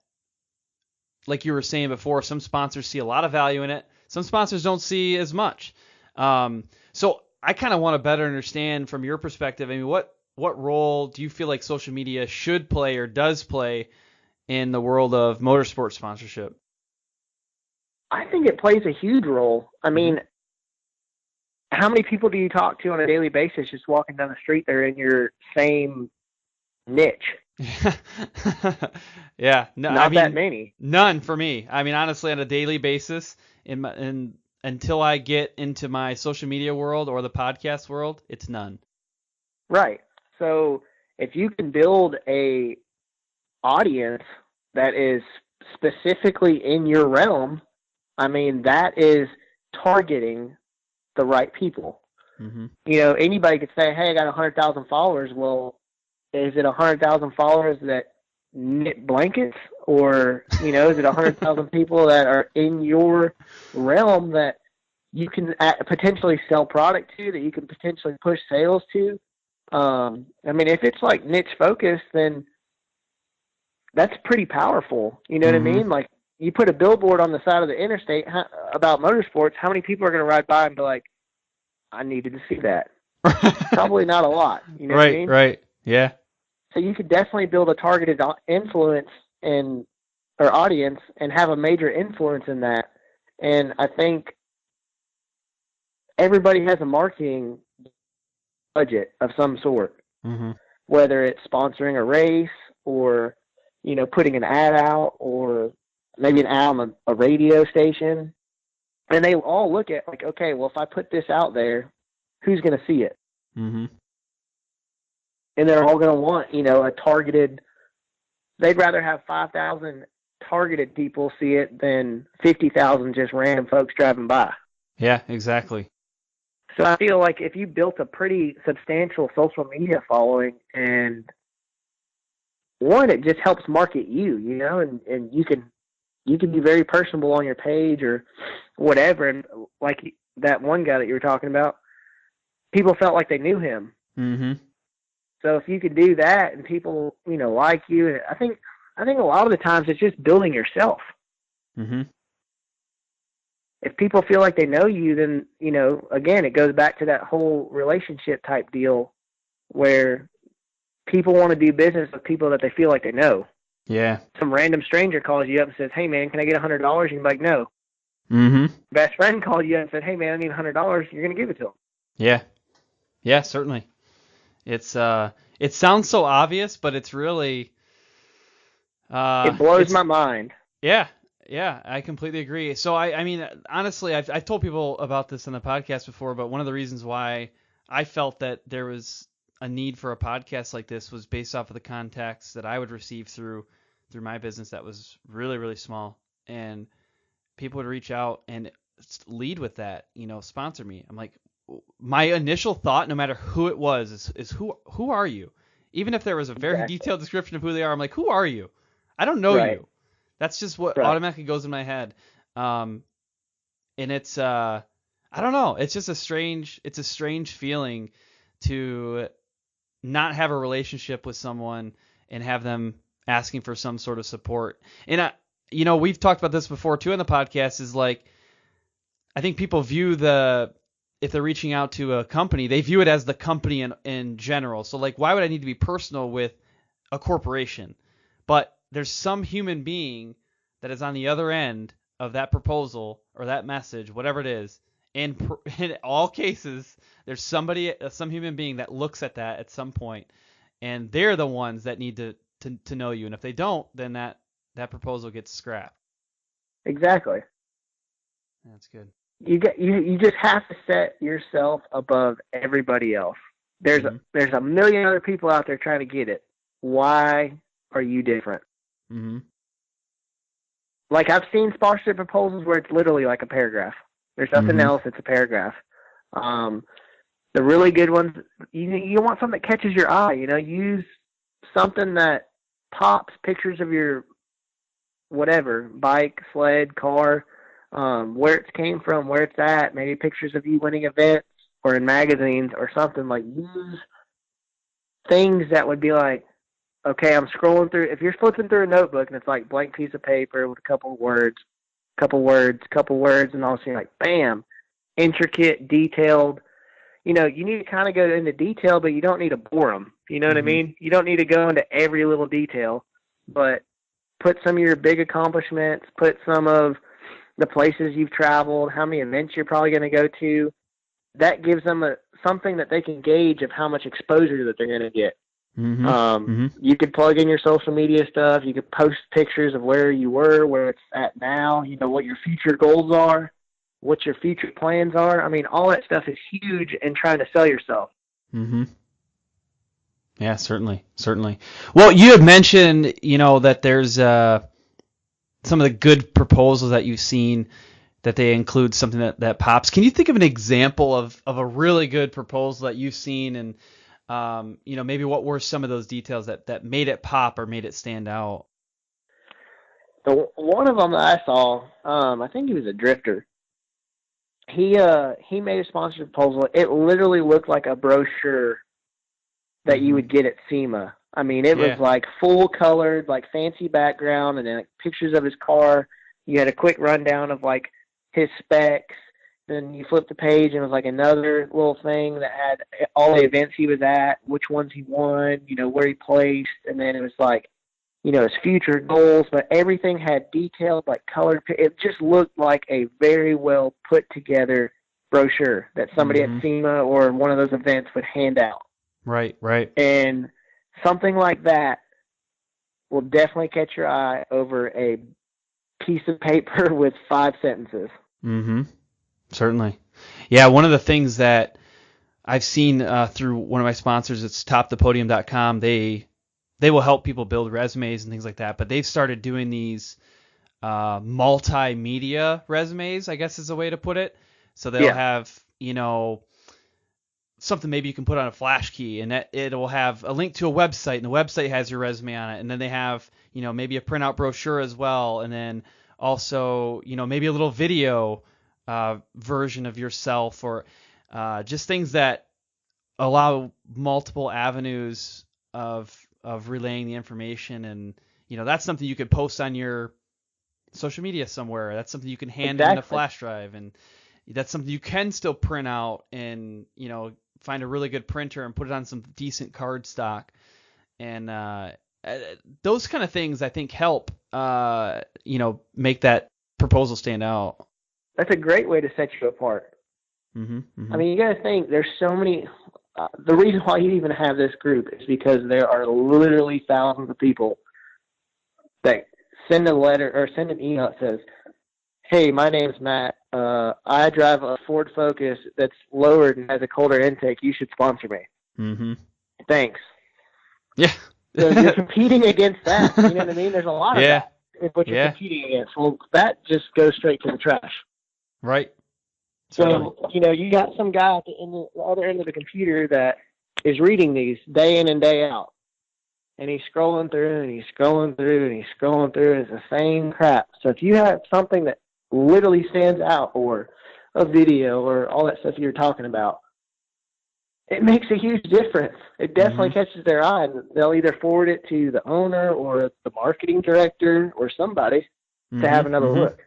like you were saying before, some sponsors see a lot of value in it. Some sponsors don't see as much. So I kind of want to better understand from your perspective, I mean, what role do you feel like social media should play or does play in the world of motorsport sponsorship? I think it plays a huge role. I mean, how many people do you talk to on a daily basis just walking down the street? They're in your same niche. Yeah, no, not that many. None for me. I mean, honestly, on a daily basis, until I get into my social media world or the podcast world, it's none. Right. So if you can build a audience that is specifically in your realm, I mean, that is targeting the right people. Mm-hmm. You know, anybody could say, hey, I got 100,000 followers. Well, is it 100,000 followers that knit blankets, or, you know, is it 100,000 people that are in your realm that you can potentially sell product to, that you can potentially push sales to? I mean, if it's like niche focused, then that's pretty powerful. You know what I mean? Like, you put a billboard on the side of the interstate about motorsports, how many people are going to ride by and be like, I needed to see that? Probably not a lot. You know what I mean? Right. Yeah. So you could definitely build a targeted influence or audience and have a major influence in that. And I think everybody has a marketing budget of some sort, whether it's sponsoring a race or, you know, putting an ad out or maybe an ad on a radio station. And they all look at like, okay, well, if I put this out there, who's going to see it? Mm-hmm. And they're all going to want, you know, a targeted, they'd rather have 5,000 targeted people see it than 50,000 just random folks driving by. Yeah, exactly. So I feel like if you built a pretty substantial social media following, and one, it just helps market you, you know, and you can be very personable on your page or whatever. And like that one guy that you were talking about, people felt like they knew him. Mm-hmm. So if you could do that and people, you know, like you, I think a lot of the times it's just building yourself. Mm-hmm. if people feel like they know you, then, again, it goes back to that whole relationship type deal where people want to do business with people that they feel like they know. Yeah. Some random stranger calls you up and says, "Hey, man, can I get $100?" You can be like, "No." Mm-hmm. Best friend called you up and said, "Hey, man, I need $100." You're going to give it to them. Yeah. Yeah, certainly. It sounds so obvious, but it's really It blows my mind. Yeah, yeah, I completely agree. So I mean, honestly, I've told people about this on the podcast before, but one of the reasons why I felt that there was a need for a podcast like this was based off of the contacts that I would receive through my business that was really, really small, and people would reach out and lead with that, sponsor me. I'm like, my initial thought, no matter who it was, is who are you? Even if there was a very detailed description of who they are, I'm like, who are you? I don't know you. That's just what automatically goes in my head. And it's I don't know. It's just a strange feeling to not have a relationship with someone and have them asking for some sort of support. And we've talked about this before too in the podcast, is like, I think people view if they're reaching out to a company, they view it as the company in general. So like, why would I need to be personal with a corporation? But there's some human being that is on the other end of that proposal or that message, whatever it is. And in all cases, there's some human being that looks at that at some point, and they're the ones that need to know you. And if they don't, then that proposal gets scrapped. Exactly. That's good. You just have to set yourself above everybody else. There's a million other people out there trying to get it. Why are you different? Mm-hmm. Like, I've seen sponsorship proposals where it's literally like a paragraph. There's nothing else. It's a paragraph. The really good ones, you want something that catches your eye. Use something that pops, pictures of your whatever, bike, sled, car, where it came from, where it's at, maybe pictures of you winning events or in magazines or something. Like, use things that would be like, okay, I'm scrolling through. If you're flipping through a notebook and it's like blank piece of paper with a couple words, and all of a sudden you're like, bam, intricate, detailed. You need to kind of go into detail, but you don't need to bore them. You know what I mean? You don't need to go into every little detail, but put some of your big accomplishments, put some of the places you've traveled, how many events you're probably going to go to. That gives them something that they can gauge of how much exposure that they're going to get. You could plug in your social media stuff. You could post pictures of where you were, where it's at now, what your future goals are, what your future plans are. I mean, all that stuff is huge in trying to sell yourself. Yeah, certainly. Well, you had mentioned, that there's some of the good proposals that you've seen, that they include something that pops. Can you think of an example of a really good proposal that you've seen, and maybe what were some of those details that made it pop or made it stand out? So one of them that I saw, I think he was a drifter. He made a sponsorship proposal. It literally looked like a brochure that you would get at SEMA. I mean, it was like full colored, like fancy background, and then like pictures of his car. You had a quick rundown of like his specs. Then you flip the page and it was like another little thing that had all the events he was at, which ones he won, where he placed. And then it was like, his future goals, but everything had detailed, like colored. It just looked like a very well put together brochure that somebody at SEMA or one of those events would hand out. Right. And something like that will definitely catch your eye over a piece of paper with 5 sentences. Certainly. Yeah, one of the things that I've seen through one of my sponsors, it's topthepodium.com, they will help people build resumes and things like that, but they've started doing these multimedia resumes, I guess is a way to put it. So they'll have, something maybe you can put on a flash key, and that it will have a link to a website, and the website has your resume on it. And then they have, maybe a printout brochure as well. And then also, maybe a little video version of yourself, or just things that allow multiple avenues of relaying the information. And, that's something you could post on your social media somewhere. That's something you can hand in a Exactly. flash drive, and that's something you can still print out and, find a really good printer and put it on some decent card stock. And those kind of things I think help, make that proposal stand out. That's a great way to set you apart. Mm-hmm, mm-hmm. I mean, you got to think there's so many. The reason why you even have this group is because there are literally thousands of people that send a letter or send an email that says, "Hey, my name's Matt. I drive a Ford Focus that's lowered and has a colder intake. You should sponsor me." Mm-hmm. Thanks. Yeah. So you're competing against that. You know what I mean? There's a lot of Yeah. that. Is what you're competing against. Well, that just goes straight to the trash. Right. So, you got some guy at the other end of the computer that is reading these day in and day out. And he's scrolling through and he's scrolling through and he's scrolling through, and it's the same crap. So if you have something that literally stands out, or a video or all that stuff you're talking about, it makes a huge difference. It definitely catches their eye, and they'll either forward it to the owner or the marketing director or somebody to have another look.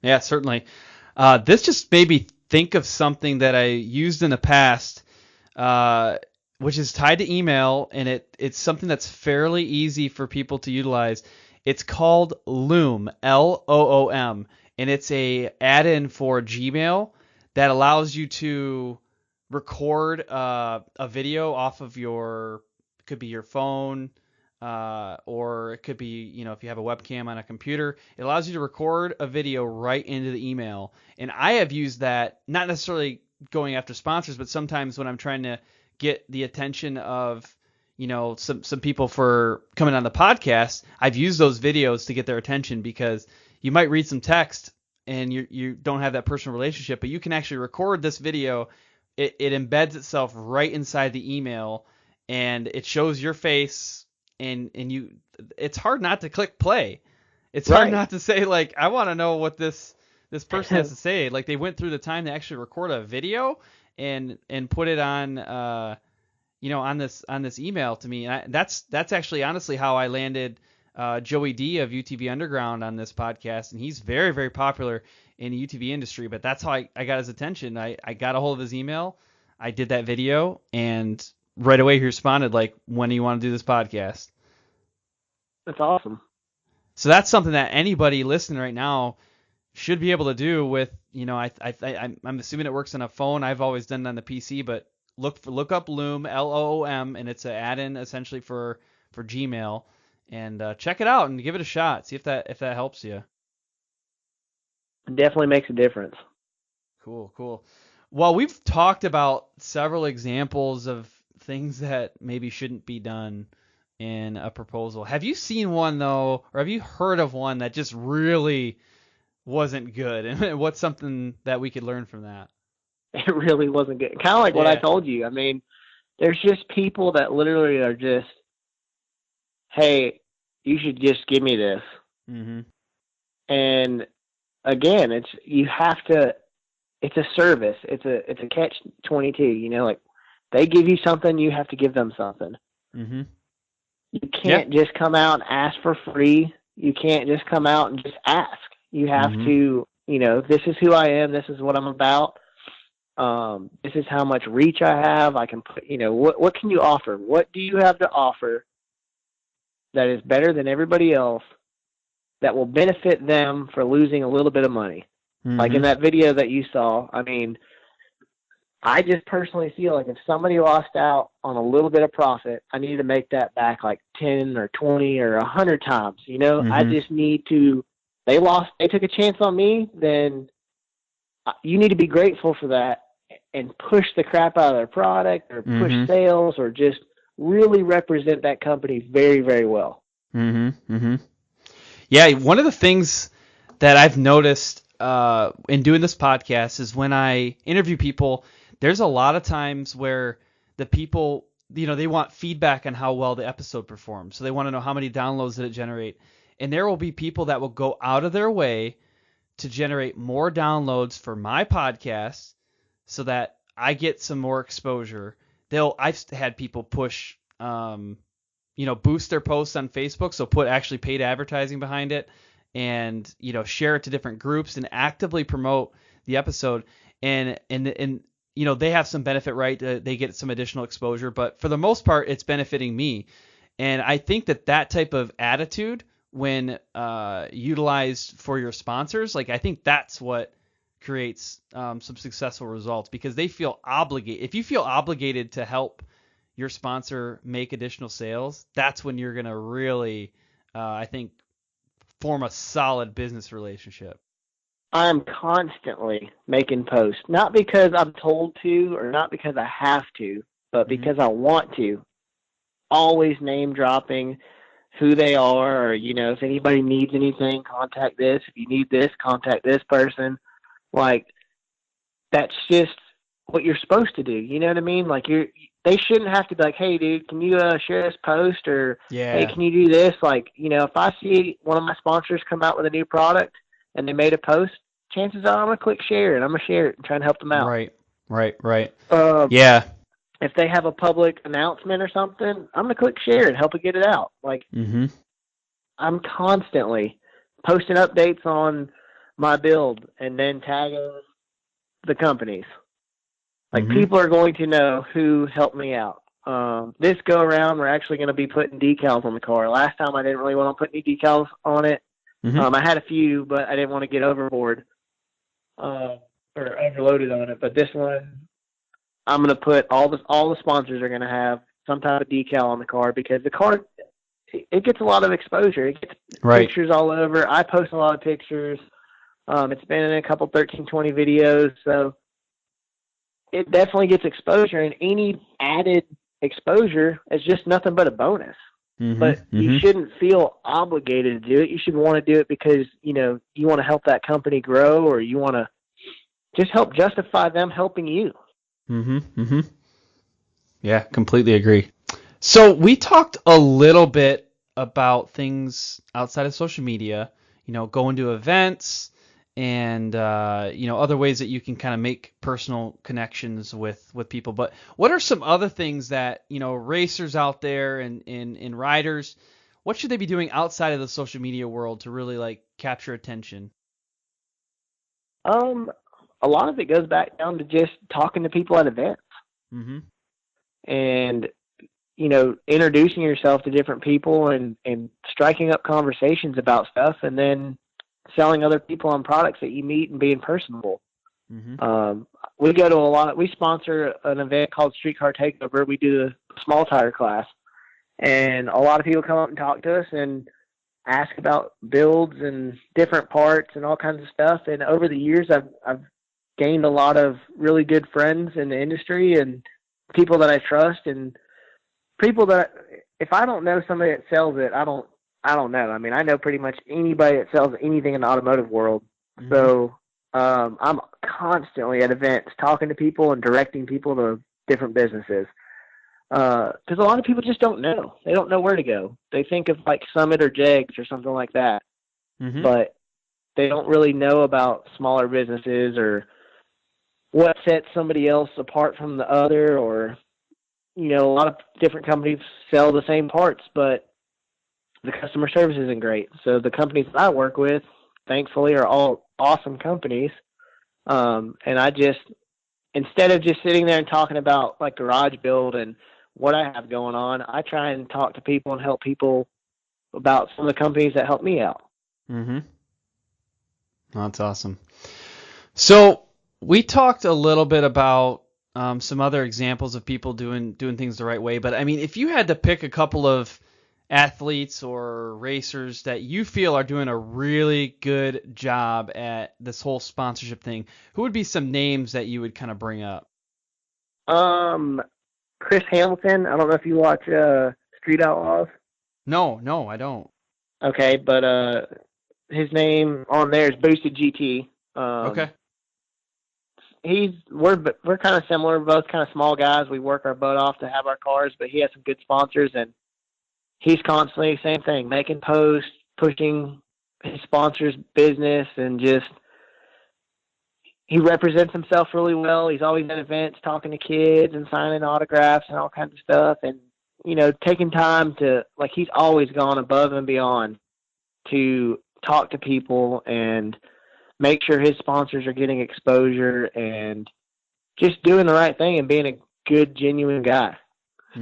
Yeah, certainly. This just made me think of something that I used in the past, which is tied to email, and it's something that's fairly easy for people to utilize. It's called Loom, Loom, and it's a add-in for Gmail that allows you to record a video off of it could be your phone, or it could be, if you have a webcam on a computer. It allows you to record a video right into the email. And I have used that, not necessarily going after sponsors, but sometimes when I'm trying to get the attention of, some people for coming on the podcast, I've used those videos to get their attention, because you might read some text and you don't have that personal relationship, but you can actually record this video. It embeds itself right inside the email, and it shows your face, and it's hard not to click play. It's hard not to say, like, I want to know what this person has to say. Like, they went through the time to actually record a video and put it on on this email to me. And that's actually honestly how I landed Joey D of UTV Underground on this podcast, and he's very, very popular in the UTV industry. But that's how I got his attention. I got a hold of his email, I did that video, and right away he responded, like, when do you want to do this podcast? That's awesome. So that's something that anybody listening right now should be able to do with, I'm assuming it works on a phone. I've always done it on the PC, but look up Loom, Loom, and it's an add-in essentially for Gmail, and check it out and give it a shot. See if that helps you. It definitely makes a difference. Cool. Well, we've talked about several examples of things that maybe shouldn't be done in a proposal. Have you seen one, though, or have you heard of one that just really wasn't good? And what's something that we could learn from that? It really wasn't good. Kind of like what I told you. I mean, there's just people that literally are just, hey, you should just give me this. Mm-hmm. And again, it's a service. It's a catch-22. Like, they give you something, you have to give them something. Mm-hmm. You can't just come out and ask for free. You can't just come out and just ask. You have to, this is who I am. This is what I'm about. This is how much reach I have. I can put, what can you offer? What do you have to offer that is better than everybody else that will benefit them for losing a little bit of money? Mm-hmm. Like in that video that you saw, I mean, I just personally feel like if somebody lost out on a little bit of profit, I need to make that back like 10 or 20 or 100 times. I just need to, they took a chance on me, then you need to be grateful for that and push the crap out of their product or push sales or just really represent that company very, very well. Yeah, one of the things that I've noticed in doing this podcast is when I interview people, there's a lot of times where the people, they want feedback on how well the episode performed. So they want to know how many downloads did it generate. And there will be people that will go out of their way to generate more downloads for my podcast so that I get some more exposure. I've had people push, boost their posts on Facebook, so put actually paid advertising behind it, and share it to different groups and actively promote the episode. And they have some benefit, right? They get some additional exposure, but for the most part, it's benefiting me. And I think that type of attitude, when utilized for your sponsors, like I think that's what creates some successful results, because they feel obligated. If you feel obligated to help your sponsor make additional sales, that's when you're going to really, I think, form a solid business relationship. I'm constantly making posts, not because I'm told to or not because I have to, but because I want to. Always name dropping who they are, or, if anybody needs anything, contact this. If you need this, contact this person. Like, that's just what you're supposed to do. You know what I mean? Like, they shouldn't have to be like, hey, dude, can you share this post? Or, hey, can you do this? Like, if I see one of my sponsors come out with a new product and they made a post, chances are I'm going to click share, and I'm going to share it and try and help them out. Right. Yeah. If they have a public announcement or something, I'm going to click share and help it get it out. Like, I'm constantly posting updates on my build and then tagging the companies. Like, people are going to know who helped me out. This go around, we're actually going to be putting decals on the car. Last time I didn't really want to put any decals on it. I had a few, but I didn't want to get overboard or overloaded on it. But this one, I'm going to put all the sponsors are going to have some type of decal on the car, because the car, it gets a lot of exposure. It gets pictures all over. I post a lot of pictures. It's been in a couple 1320 videos, so it definitely gets exposure, and any added exposure is just nothing but a bonus. But you shouldn't feel obligated to do it. You should want to do it because, you want to help that company grow, or you want to just help justify them helping you. Yeah, completely agree. So we talked a little bit about things outside of social media, going to events and, other ways that you can kind of make personal connections with people. But what are some other things that, racers out there and riders, what should they be doing outside of the social media world to really like capture attention? A lot of it goes back down to just talking to people at events. And, introducing yourself to different people and striking up conversations about stuff, and then selling other people on products that you meet and being personable. We go to we sponsor an event called Streetcar Takeover. We do a small tire class, and a lot of people come up and talk to us and ask about builds and different parts and all kinds of stuff. And over the years, I've gained a lot of really good friends in the industry and people that I trust, and people that, if I don't know somebody that sells it, I don't know. I mean, I know pretty much anybody that sells anything in the automotive world. So I'm constantly at events talking to people and directing people to different businesses. Because a lot of people just don't know. They don't know where to go. They think of like Summit or Jegs or something like that. But they don't really know about smaller businesses or what sets somebody else apart from the other, or, a lot of different companies sell the same parts, but the customer service isn't great. So the companies that I work with, thankfully, are all awesome companies. And I just, instead of just sitting there and talking about like garage build and what I have going on, I try and talk to people and help people about some of the companies that help me out. That's awesome. So we talked a little bit about some other examples of people doing things the right way. But I mean, if you had to pick a couple of athletes or racers that you feel are doing a really good job at this whole sponsorship thing, who would be some names that you would kind of bring up? Chris Hamilton. I don't know if you watch Street Outlaws. No, I don't. Okay, but his name on there is Boosted GT. Okay. We're kind of similar. We're both kind of small guys. We work our butt off to have our cars, but he has some good sponsors, and he's constantly same thing, making posts, pushing his sponsor's business, and just he represents himself really well. He's always at events talking to kids and signing autographs and all kinds of stuff, and taking time to, like, he's always gone above and beyond to talk to people and make sure his sponsors are getting exposure and just doing the right thing and being a good, genuine guy.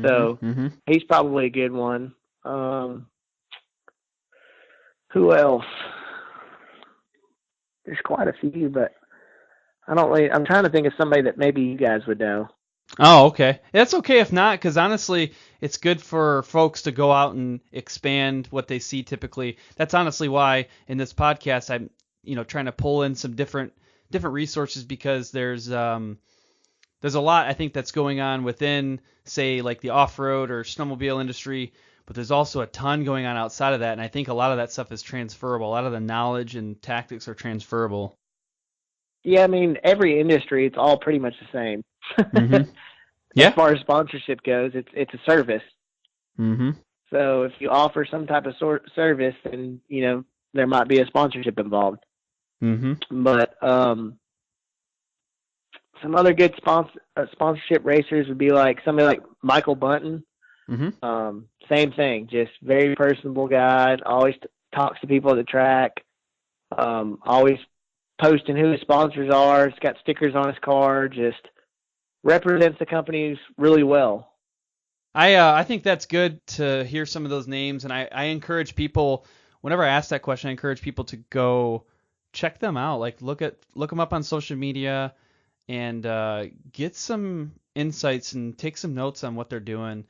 So he's probably a good one. Who else? There's quite a few, but I'm trying to think of somebody that maybe you guys would know. Oh, okay. That's okay if not, because honestly, it's good for folks to go out and expand what they see typically. That's honestly why in this podcast I'm, trying to pull in some different resources, because there's a lot I think that's going on within, say, like the off-road or snowmobile industry, but there's also a ton going on outside of that, and I think a lot of that stuff is transferable. A lot of the knowledge and tactics are transferable. Yeah, I mean, every industry, it's all pretty much the same. Yeah. As far as sponsorship goes, it's a service. So if you offer some type of service, then there might be a sponsorship involved. But some other good sponsorship racers would be like somebody like Michael Bunton. Same thing, just very personable guy. Always talks to people at the track. Always posting who his sponsors are. He's got stickers on his car. Just represents the companies really well. I think that's good to hear some of those names, and I encourage people, whenever I ask that question, I encourage people to go check them out. Like look them up on social media and get some insights and take some notes on what they're doing.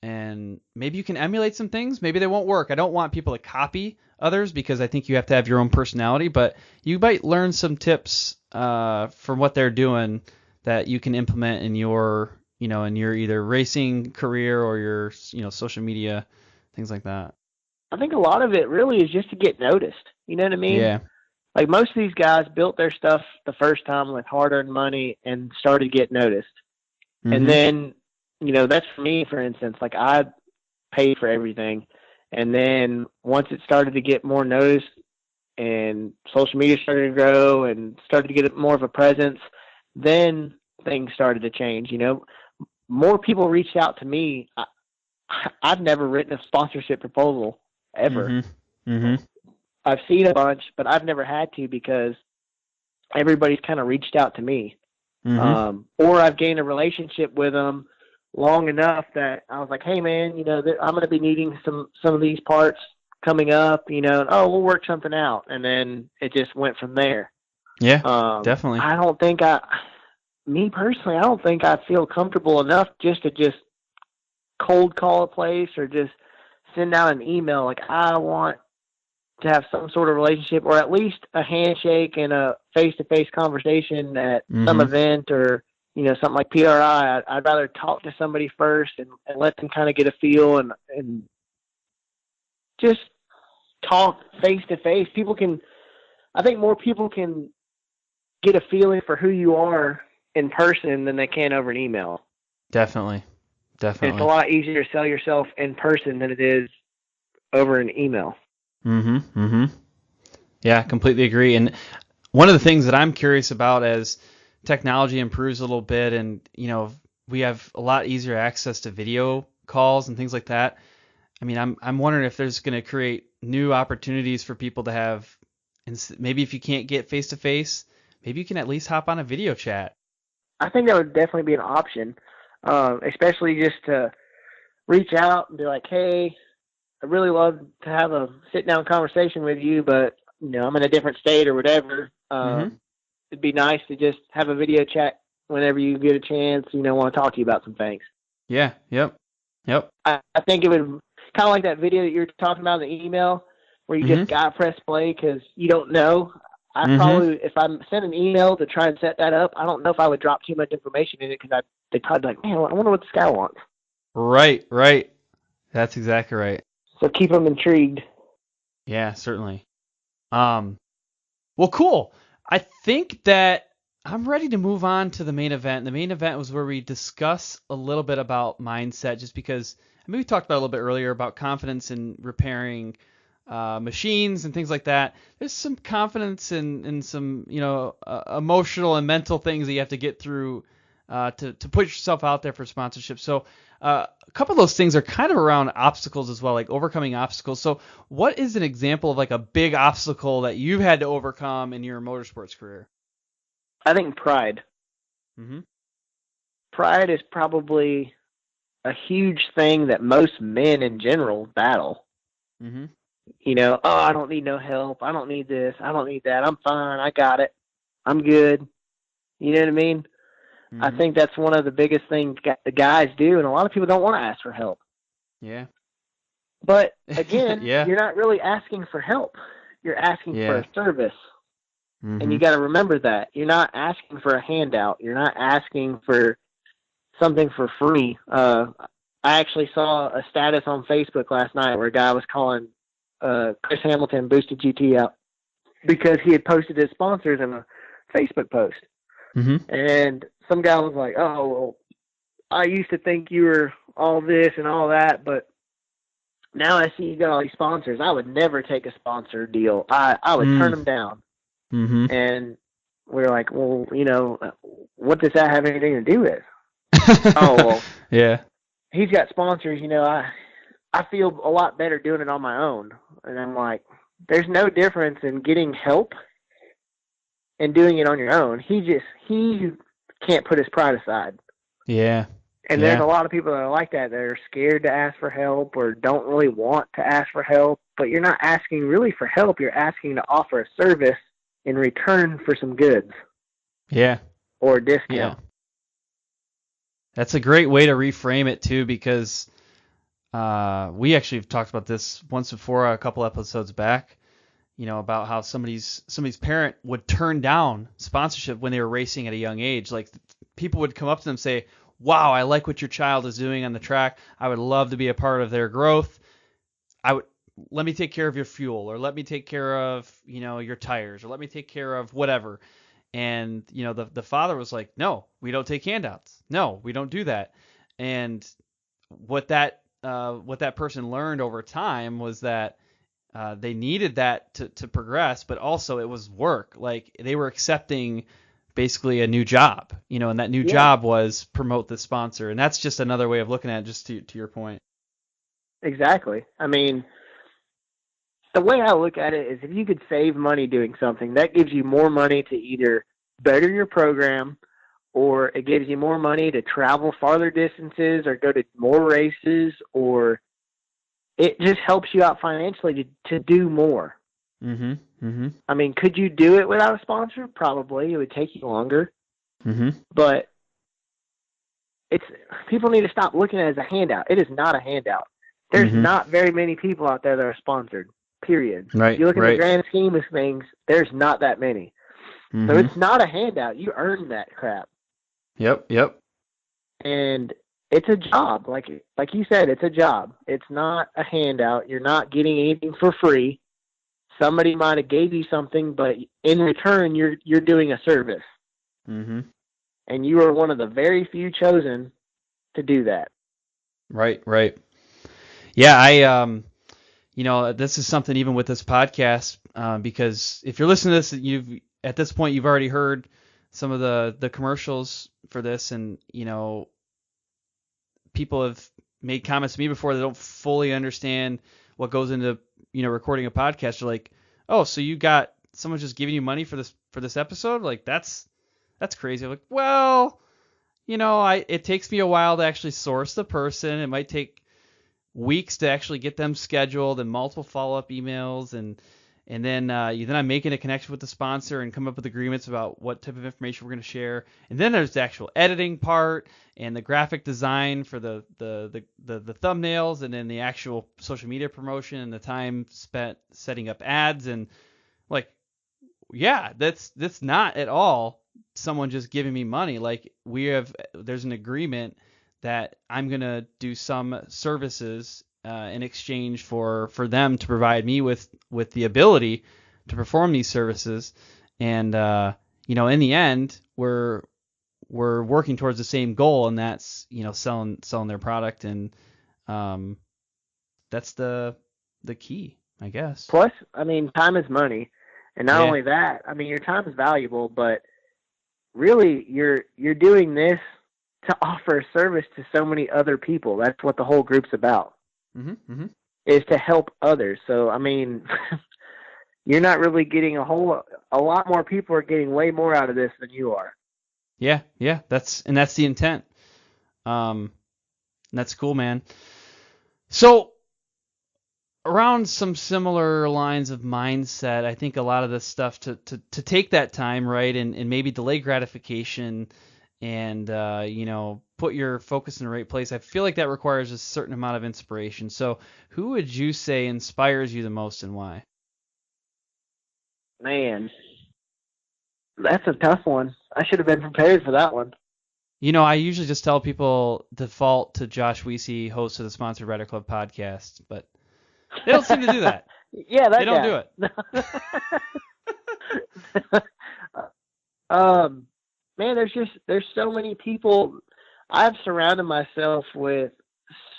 And maybe you can emulate some things. Maybe they won't work. I don't want people to copy others, because I think you have to have your own personality, but you might learn some tips from what they're doing that you can implement in your either racing career or your, social media, things like that. I think a lot of it really is just to get noticed. You know what I mean? Yeah. Like most of these guys built their stuff the first time with hard-earned money and started to get noticed. And then, that's for me, for instance. Like I paid for everything. And then once it started to get more noticed and social media started to grow and started to get more of a presence, then things started to change. More people reached out to me. I've never written a sponsorship proposal ever. I've seen a bunch, but I've never had to, because everybody's kind of reached out to me. Or I've gained a relationship with them long enough that I was like, hey man, I'm going to be needing some of these parts coming up, and, we'll work something out. And then it just went from there. Yeah, definitely. Me personally, I don't think I feel comfortable enough just to cold call a place or just send out an email. Like I want to have some sort of relationship, or at least a handshake and a face-to-face conversation at some event, or something like PRI. I'd rather talk to somebody first and let them kind of get a feel and just talk face-to-face. I think more people can get a feeling for who you are in person than they can over an email. Definitely. It's a lot easier to sell yourself in person than it is over an email. Yeah, completely agree. And one of the things that I'm curious about as technology improves a little bit, and we have a lot easier access to video calls and things like that. I mean, I'm wondering if there's going to create new opportunities for people to have, and maybe if you can't get face to face, maybe you can at least hop on a video chat. I think that would definitely be an option, especially just to reach out and be like, hey, I'd really love to have a sit-down conversation with you, but, I'm in a different state or whatever. It'd be nice to just have a video chat whenever you get a chance, want to talk to you about some things. Yeah, yep. I think it would kind of like that video that you're talking about in the email where you just got to press play because you don't know. I probably, if I sent an email to try and set that up, I don't know if I would drop too much information in it because they'd probably be like, man, I wonder what this guy wants. Right. That's exactly right. So keep them intrigued. Yeah, certainly. Well, cool. I think that I'm ready to move on to the main event. The main event was where we discuss a little bit about mindset, just because we talked about a little bit earlier about confidence in repairing machines and things like that. There's some confidence in some, emotional and mental things that you have to get through to put yourself out there for sponsorship. So a couple of those things are kind of around obstacles as well, like overcoming obstacles. So what is an example of like a big obstacle that you've had to overcome in your motorsports career? I think pride. Mm-hmm. Pride is probably a huge thing that most men in general battle. Mm-hmm. You know, oh, I don't need no help. I don't need this. I don't need that. I'm fine. I got it. I'm good. You know what I mean? Mm-hmm. I think that's one of the biggest things the guys do, and a lot of people don't want to ask for help. Yeah. But again, Yeah. you're not really asking for help. You're asking for a service. Mm-hmm. And you got to remember that. You're not asking for a handout. You're not asking for something for free. I actually saw a status on Facebook last night where a guy was calling Chris Hamilton Boosted GT out because he had posted his sponsors in a Facebook post. Mm-hmm. And some guy was like, oh, well, I used to think you were all this and all that, but now I see you got all these sponsors. I would never take a sponsor deal. I would turn them down. Mm-hmm. And we're like, well, you know, what does that have anything to do with? Oh, well, yeah. He's got sponsors. You know, I feel a lot better doing it on my own. And I'm like, there's no difference in getting help and doing it on your own. He can't put his pride aside. Yeah. And there's a lot of people that are like that are scared to ask for help or don't really want to ask for help. But you're not asking really for help. You're asking to offer a service in return for some goods. Yeah. Or a discount. Yeah. That's a great way to reframe it too, because we actually have talked about this once before, a couple episodes back, you know, about how somebody's parent would turn down sponsorship when they were racing at a young age. Like people would come up to them and say, wow, I like what your child is doing on the track. I would love to be a part of their growth. Let me take care of your fuel, or let me take care of, you know, your tires, or let me take care of whatever. And, you know, the father was like, no, we don't take handouts. No, we don't do that. And what that person learned over time was that they needed that to progress, but also it was work. Like they were accepting basically a new job, you know, and that new job was promote the sponsor. And that's just another way of looking at it, just to your point. Exactly. I mean, the way I look at it is if you could save money doing something, that gives you more money to either better your program, or it gives you more money to travel farther distances or go to more races, or it just helps you out financially to do more. Mm-hmm. Mm-hmm. I mean, could you do it without a sponsor? Probably. It would take you longer. Mm-hmm. But people need to stop looking at it as a handout. It is not a handout. There's not very many people out there that are sponsored, period. Right. If you look at the grand scheme of things, there's not that many. Mm-hmm. So it's not a handout. You earn that crap. Yep. And it's a job. Like you said, it's a job. It's not a handout. You're not getting anything for free. Somebody might have gave you something, but in return, you're doing a service. Mm-hmm. And you are one of the very few chosen to do that. Right. Yeah, I you know, this is something even with this podcast, because if you're listening to this, at this point you've already heard some of the commercials for this, and you know, people have made comments to me before that don't fully understand what goes into, you know, recording a podcast. They're like, oh, so you got someone just giving you money for this episode? Like that's crazy. I'm like, well, you know, it takes me a while to actually source the person. It might take weeks to actually get them scheduled and multiple follow-up emails, and then I'm making a connection with the sponsor and come up with agreements about what type of information we're going to share. And then there's the actual editing part and the graphic design for the thumbnails, and then the actual social media promotion and the time spent setting up ads. And like, yeah, that's not at all someone just giving me money. Like there's an agreement that I'm going to do some services in exchange for them to provide me with the ability to perform these services. And, you know, in the end, we're working towards the same goal, and that's, you know, selling their product. And that's the key, I guess. Plus, I mean, time is money. And not only that, I mean, your time is valuable, but really you're doing this to offer a service to so many other people. That's what the whole group's about, is to help others. So, I mean, you're not really getting a lot more people are getting way more out of this than you are. Yeah. That's the intent. That's cool, man. So around some similar lines of mindset, I think a lot of this stuff to take that time, right, and maybe delay gratification and, put your focus in the right place. I feel like that requires a certain amount of inspiration. So who would you say inspires you the most and why? Man, that's a tough one. I should have been prepared for that one. I usually just tell people default to Josh Weesey, host of the Sponsored Rider Club podcast, but they don't seem to do that. Yeah, they don't do it. Man, there's so many people. I've surrounded myself with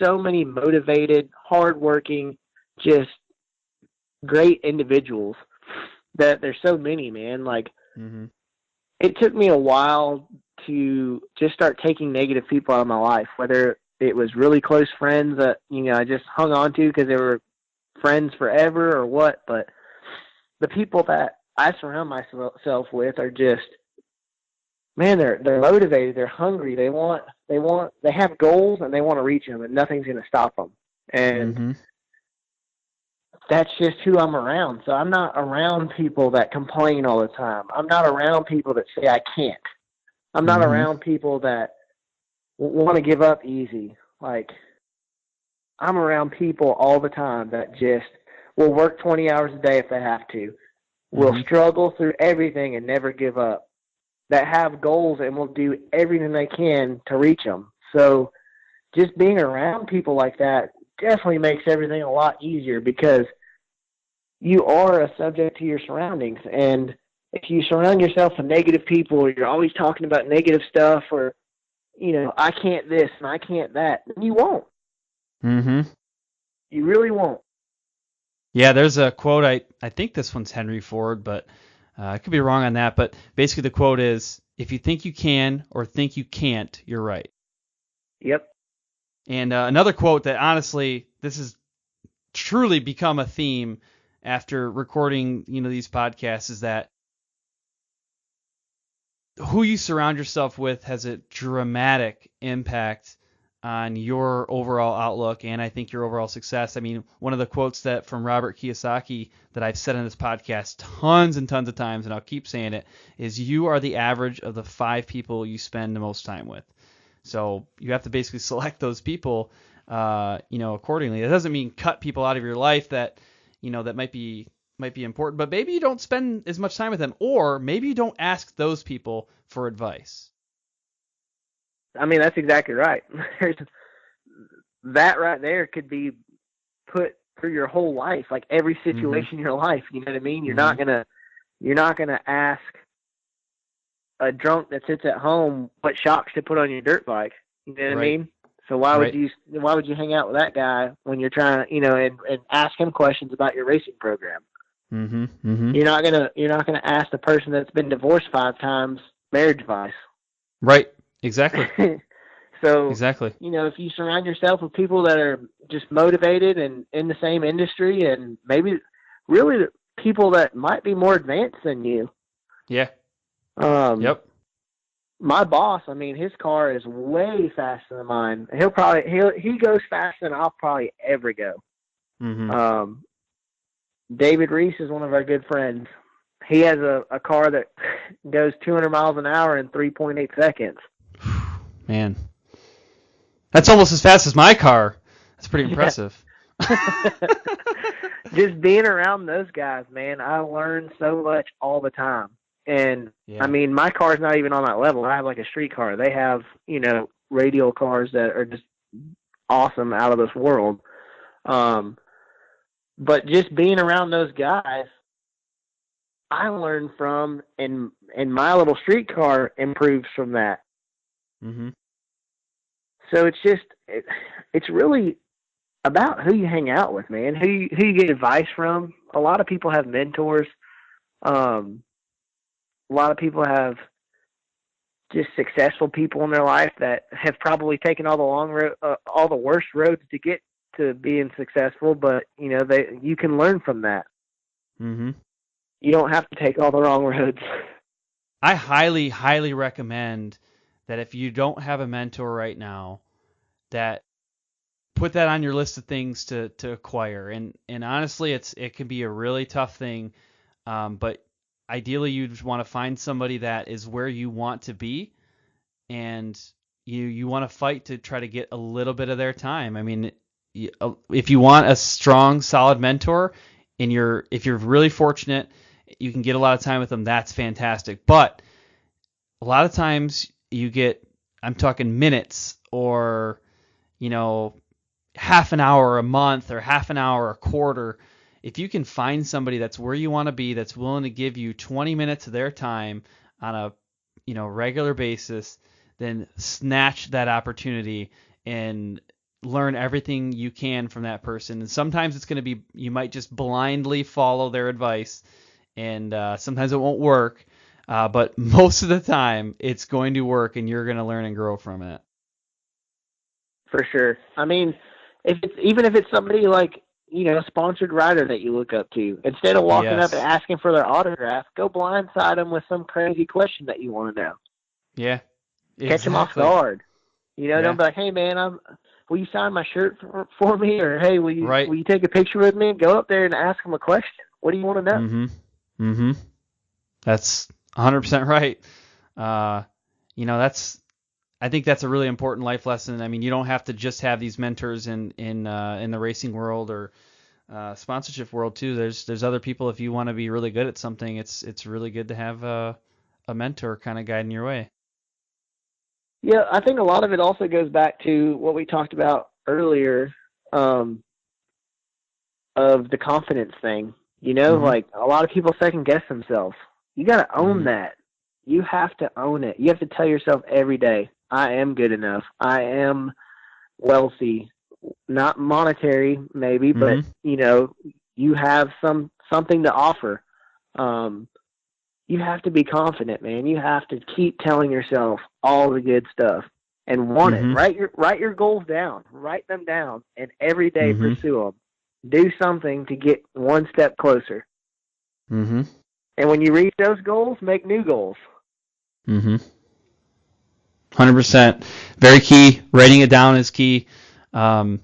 so many motivated, hardworking, just great individuals that there's so many, man. Like, It took me a while to just start taking negative people out of my life, whether it was really close friends that, I just hung on to because they were friends forever or what. But the people that I surround myself with are just, man, they're motivated, they're hungry, they have goals and they want to reach them, and nothing's going to stop them. And that's just who I'm around. So I'm not around people that complain all the time. I'm not around people that say I can't. I'm not around people that want to give up easy. Like, I'm around people all the time that just will work 20 hours a day if they have to, will struggle through everything and never give up, that have goals and will do everything they can to reach them. So just being around people like that definitely makes everything a lot easier, because you are a subject to your surroundings. And if you surround yourself with negative people, or you're always talking about negative stuff, or, I can't this and I can't that, you won't. You really won't. Yeah, there's a quote, I think this one's Henry Ford, but I could be wrong on that. But basically the quote is, if you think you can or think you can't, you're right. Yep. And another quote that, honestly, this has truly become a theme after recording, these podcasts, is that who you surround yourself with has a dramatic impact on your overall outlook, and I think your overall success. I mean, one of the quotes that from Robert Kiyosaki that I've said in this podcast tons and tons of times, and I'll keep saying it, is you are the average of the 5 people you spend the most time with. So you have to basically select those people, accordingly. It doesn't mean cut people out of your life that, that might be important, but maybe you don't spend as much time with them, or maybe you don't ask those people for advice. I mean, that's exactly right. That right there could be put through your whole life, like every situation in your life. You know what I mean? You're not gonna ask a drunk that sits at home what shocks to put on your dirt bike. You know what I mean? So why would you hang out with that guy when you're trying to, and ask him questions about your racing program? You're not gonna ask the person that's been divorced 5 times marriage advice. Right. Exactly. So exactly. If you surround yourself with people that are just motivated and in the same industry, and maybe really people that might be more advanced than you. Yeah. Yep. My boss, I mean, his car is way faster than mine. He goes faster than I'll probably ever go. David Reese is one of our good friends. He has a car that goes 200 miles an hour in 3.8 seconds. Man, that's almost as fast as my car. That's pretty impressive. Just being around those guys, man, I learn so much all the time. And I mean, my car's not even on that level. I have like a street car. They have, radial cars that are just awesome, out of this world. But just being around those guys, I learn from, and my little street car improves from that. So it's really about who you hang out with, man. Who you get advice from. A lot of people have mentors. A lot of people have just successful people in their life that have probably taken all the worst roads to get to being successful, but you can learn from that. Mm-hmm. You don't have to take all the wrong roads. I highly, highly recommend that if you don't have a mentor right now, that put that on your list of things to acquire. And honestly, it can be a really tough thing, but ideally you just want to find somebody that is where you want to be, and you want to fight to try to get a little bit of their time. I mean, if you want a strong, solid mentor, and if you're really fortunate, you can get a lot of time with them. That's fantastic. But a lot of times I'm talking minutes, or half an hour a month, or half an hour a quarter. If you can find somebody that's where you want to be, that's willing to give you 20 minutes of their time on a regular basis, then snatch that opportunity and learn everything you can from that person. And sometimes it's going to be, you might just blindly follow their advice, and sometimes it won't work, but most of the time it's going to work, and you're going to learn and grow from it. For sure. I mean, even if it's somebody like, a sponsored rider that you look up to, instead of walking up and asking for their autograph, go blindside them with some crazy question that you want to know. Yeah. Exactly. Catch them off guard. Don't be like, hey man, will you sign my shirt for me? Or hey, will you take a picture with me? Go up there and ask them a question. What do you want to know? Mm-hmm. Mm-hmm. That's 100% right. I think that's a really important life lesson. I mean, you don't have to just have these mentors in the racing world or sponsorship world too. There's other people. If you want to be really good at something, it's really good to have a mentor kind of guiding your way. Yeah, I think a lot of it also goes back to what we talked about earlier, of the confidence thing. Mm-hmm. Like a lot of people second guess themselves. You got to own Mm-hmm. that. You have to own it. You have to tell yourself every day, I am good enough. I am wealthy. Not monetary, maybe, but you have something to offer. You have to be confident, man. You have to keep telling yourself all the good stuff and want Mm-hmm. it. Write your goals down. Write them down, and every day Mm-hmm. pursue them. Do something to get one step closer. Mm-hmm. And when you reach those goals, make new goals. Mm-hmm. 100%. Very key. Writing it down is key. Doing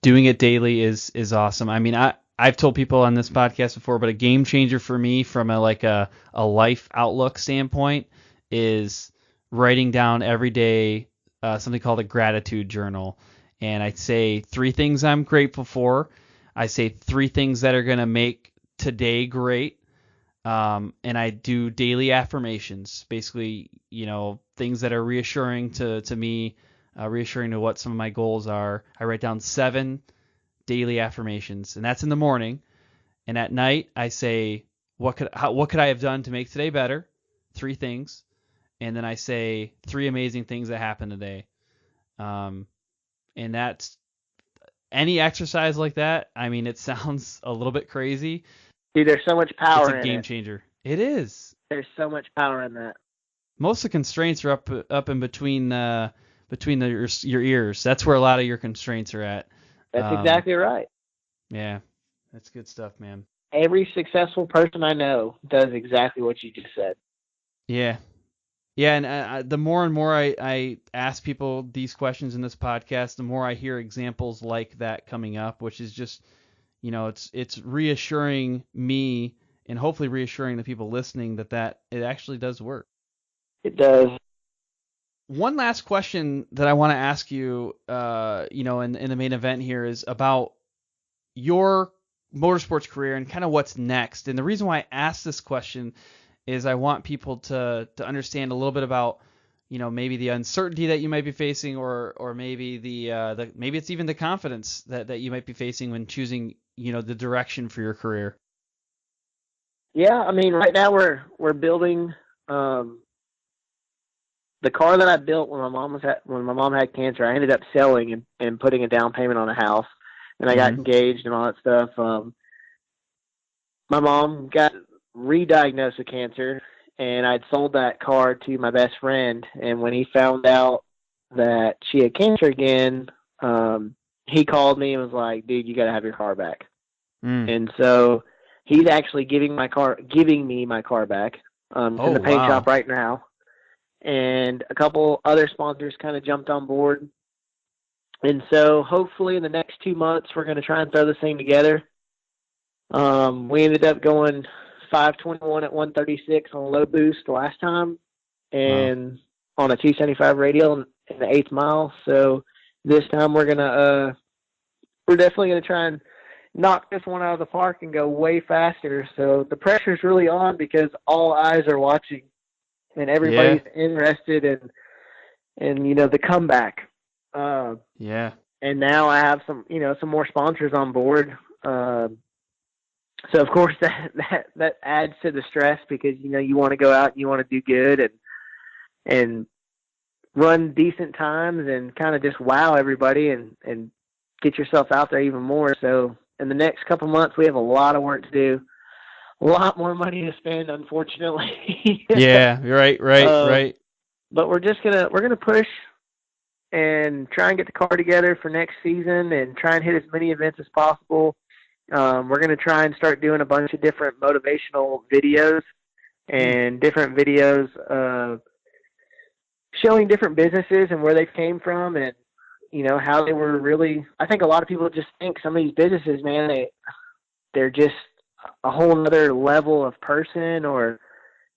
it daily is awesome. I mean, I've told people on this podcast before, but a game changer for me from a life outlook standpoint is writing down every day something called a gratitude journal. And I say 3 things I'm grateful for. I say 3 things that are going to make today great. And I do daily affirmations, basically, things that are reassuring to me, reassuring to what some of my goals are. I write down 7 daily affirmations, and that's in the morning. And at night, I say, what could I have done to make today better? 3 things. And then I say 3 amazing things that happened today. And that's any exercise like that. I mean, it sounds a little bit crazy. Dude, there's so much power in it. It's a game changer. It is. There's so much power in that. Most of the constraints are up in between your ears. That's where a lot of your constraints are at. That's exactly right. Yeah, that's good stuff, man. Every successful person I know does exactly what you just said. Yeah. Yeah, and the more and more I ask people these questions in this podcast, the more I hear examples like that coming up, which is just, it's reassuring me and hopefully reassuring the people listening that it actually does work. It does. One last question that I want to ask you, in the main event here is about your motorsports career and kind of what's next. And the reason why I asked this question is I want people to understand a little bit about, maybe the uncertainty that you might be facing, or maybe maybe it's even the confidence that you might be facing when choosing, the direction for your career. Yeah, I mean, right now we're building the car that I built when my mom had cancer. I ended up selling and putting a down payment on a house, and I got engaged and all that stuff. My mom got re-diagnosed with cancer, and I'd sold that car to my best friend. And when he found out that she had cancer again, he called me and was like, "Dude, you got to have your car back." And so he's actually giving me my car back. It's in the paint shop right now. And a couple other sponsors kind of jumped on board. And so hopefully in the next 2 months, we're going to try and throw this thing together. We ended up going 521 at 136 on low boost last time, and on a 275 radial in the 8th mile. So this time we're definitely going to try and knock this one out of the park and go way faster. So the pressure's really on because all eyes are watching and everybody's interested in the comeback. And now I have some more sponsors on board. So of course that adds to the stress because, you want to go out and you want to do good and run decent times and kind of just wow everybody and get yourself out there even more. So in the next couple months, we have a lot of work to do, a lot more money to spend, unfortunately. Yeah, right. But we're going to push and try and get the car together for next season and try and hit as many events as possible. We're going to try and start doing a bunch of different motivational videos and different videos showing different businesses and where they came from and, how they were really, I think a lot of people just think some of these businesses, man, they're just a whole nother level of person, or,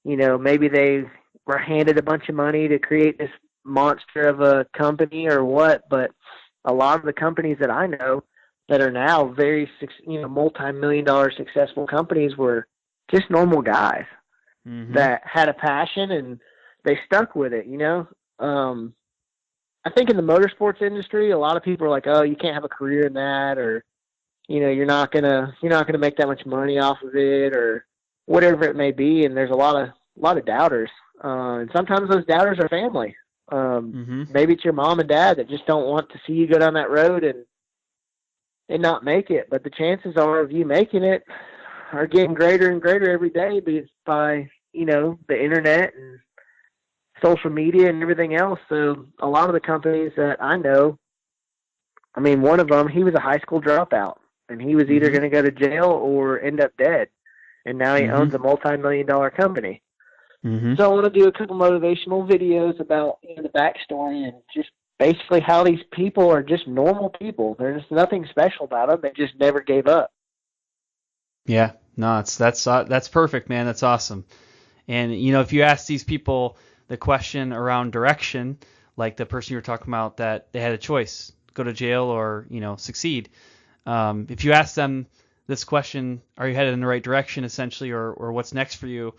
maybe they were handed a bunch of money to create this monster of a company or what. But a lot of the companies that I know that are now very, multi-million-dollar successful companies were just normal guys that had a passion and they stuck with it, I think in the motorsports industry, a lot of people are like, "Oh, you can't have a career in that," or, you're not gonna make that much money off of it, or whatever it may be. And there's a lot of doubters, and sometimes those doubters are family. Maybe it's your mom and dad that just don't want to see you go down that road and not make it. But the chances are of you making it are getting greater and greater every day by the internet and social media and everything else. So a lot of the companies that I know, I mean, one of them, he was a high school dropout and he was either going to go to jail or end up dead. And now he owns a multi-million-dollar company. So I want to do a couple motivational videos about the backstory and just basically how these people are just normal people. There's nothing special about them. They just never gave up. Yeah, no, that's perfect, man. That's awesome. And, if you ask these people the question around direction, like the person you were talking about that they had a choice, go to jail or, succeed. If you ask them this question, are you headed in the right direction essentially, or what's next for you?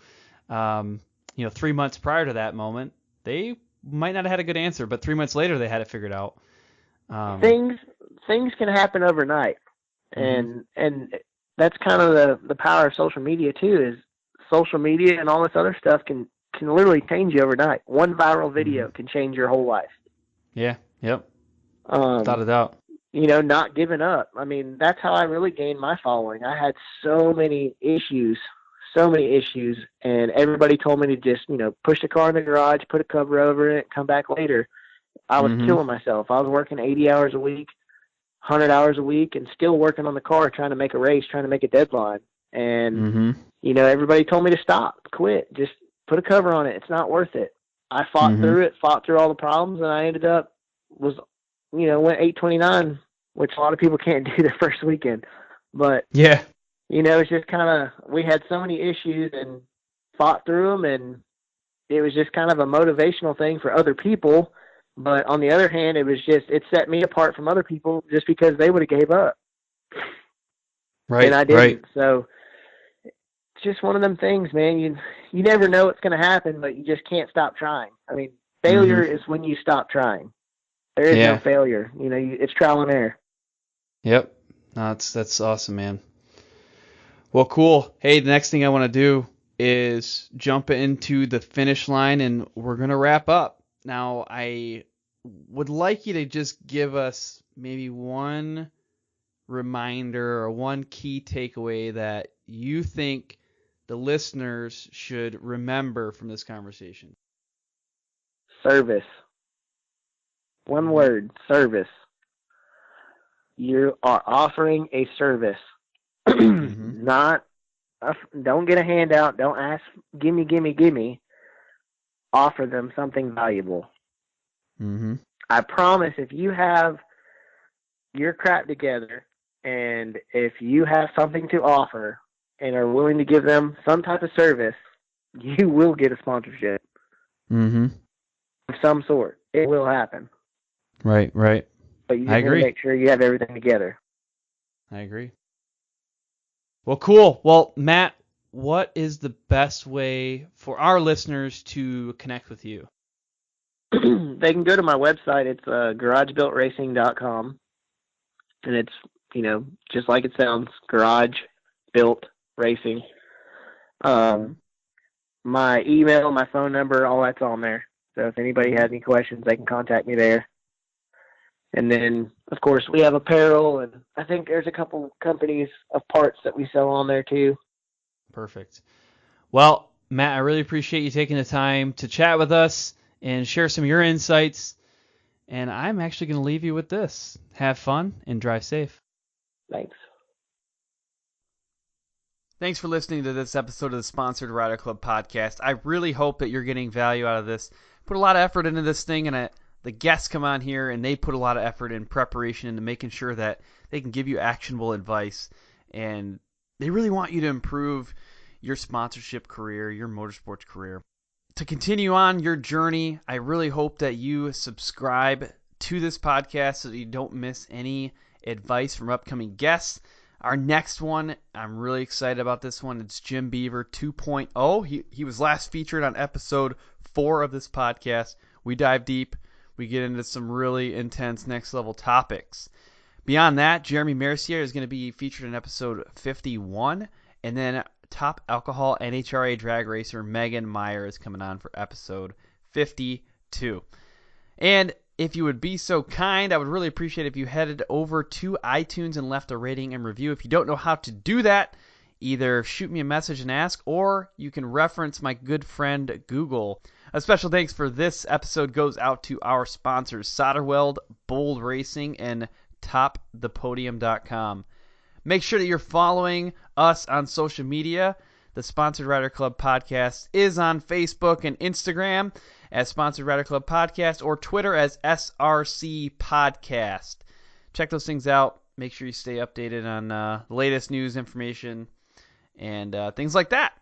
3 months prior to that moment, they might not have had a good answer, but 3 months later they had it figured out. Things can happen overnight. And that's kind of the power of social media too, is social media and all this other stuff can literally change you overnight. One viral video can change your whole life. Yeah. Yep. Without a doubt. Not giving up. I mean, that's how I really gained my following. I had so many issues, and everybody told me to just, push the car in the garage, put a cover over it, come back later. I was killing myself. I was working 80 hours a week, 100 hours a week, and still working on the car, trying to make a race, trying to make a deadline. And, everybody told me to stop, quit, just put a cover on it. It's not worth it. I fought through all the problems, and I ended up went 829, which a lot of people can't do their first weekend. But, it's just kind of, we had so many issues and fought through them, and it was just kind of a motivational thing for other people. But on the other hand, it set me apart from other people just because they would have gave up. Right. And I didn't. Right. So it's just one of them things, man. You never know what's going to happen, but you just can't stop trying. I mean, failure is when you stop trying. There is no failure. It's trial and error. Yep. No, that's awesome, man. Well, cool. Hey, the next thing I want to do is jump into the finish line, and we're going to wrap up. Now, I would like you to just give us maybe one reminder or one key takeaway that you think the listeners should remember from this conversation? Service. One word, service. You are offering a service. Not, don't get a handout. Don't ask, gimme, gimme, gimme. Offer them something valuable. I promise if you have your crap together and if you have something to offer and are willing to give them some type of service, you will get a sponsorship. Of some sort. It will happen. Right. But you just want to make sure you have everything together. I agree. Well, cool. Well, Matt, what is the best way for our listeners to connect with you? They can go to my website. It's garagebuiltracing.com. And it's, just like it sounds, Garage Built Racing. My email, my phone number, all that's on there. So if anybody has any questions, they can contact me there. And then, of course, we have apparel, and I think there's a couple companies of parts that we sell on there too. Perfect. Well, Matt, I really appreciate you taking the time to chat with us and share some of your insights. And I'm actually going to leave you with this. Have fun and drive safe. Thanks. Thanks for listening to this episode of the Sponsored Rider Club podcast. I really hope that you're getting value out of this. Put a lot of effort into this thing, and the guests come on here and they put a lot of effort in preparation into making sure that they can give you actionable advice. And they really want you to improve your sponsorship career, your motorsports career. To continue on your journey, I really hope that you subscribe to this podcast so that you don't miss any advice from upcoming guests. Our next one, I'm really excited about this one. It's Jim Beaver 2.0. He was last featured on episode 4 of this podcast. We dive deep. We get into some really intense next level topics. Beyond that, Jeremy Mercier is going to be featured in episode 51. And then top alcohol NHRA drag racer Megan Meyer is coming on for episode 52. And if you would be so kind, I would really appreciate if you headed over to iTunes and left a rating and review. If you don't know how to do that, either shoot me a message and ask, or you can reference my good friend Google. A special thanks for this episode goes out to our sponsors, SolderWeld, Bold Racing, and TopThePodium.com. Make sure that you're following us on social media. The Sponsored Rider Club podcast is on Facebook and Instagram as Sponsored Rider Club Podcast, or Twitter as SRC Podcast. Check those things out. Make sure you stay updated on the latest news, information, and things like that.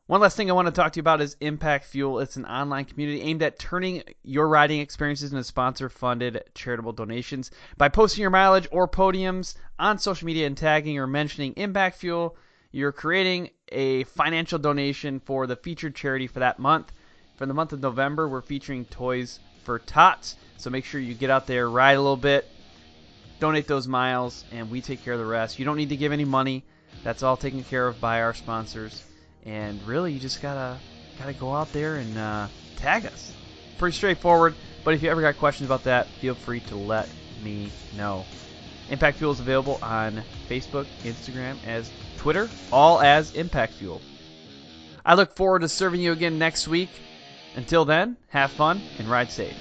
One last thing I want to talk to you about is Impact Fuel. It's an online community aimed at turning your riding experiences into sponsor-funded charitable donations. By posting your mileage or podiums on social media and tagging or mentioning Impact Fuel, you're creating a financial donation for the featured charity for that month. For the month of November, we're featuring Toys for Tots. So make sure you get out there, ride a little bit, donate those miles, and we take care of the rest. You don't need to give any money. That's all taken care of by our sponsors. And really, you just gotta go out there and tag us. Pretty straightforward, but if you ever got questions about that, feel free to let me know. Impact Fuel is available on Facebook, Instagram, as Twitter, all as Impact Fuel. I look forward to serving you again next week. Until then, have fun and ride safe.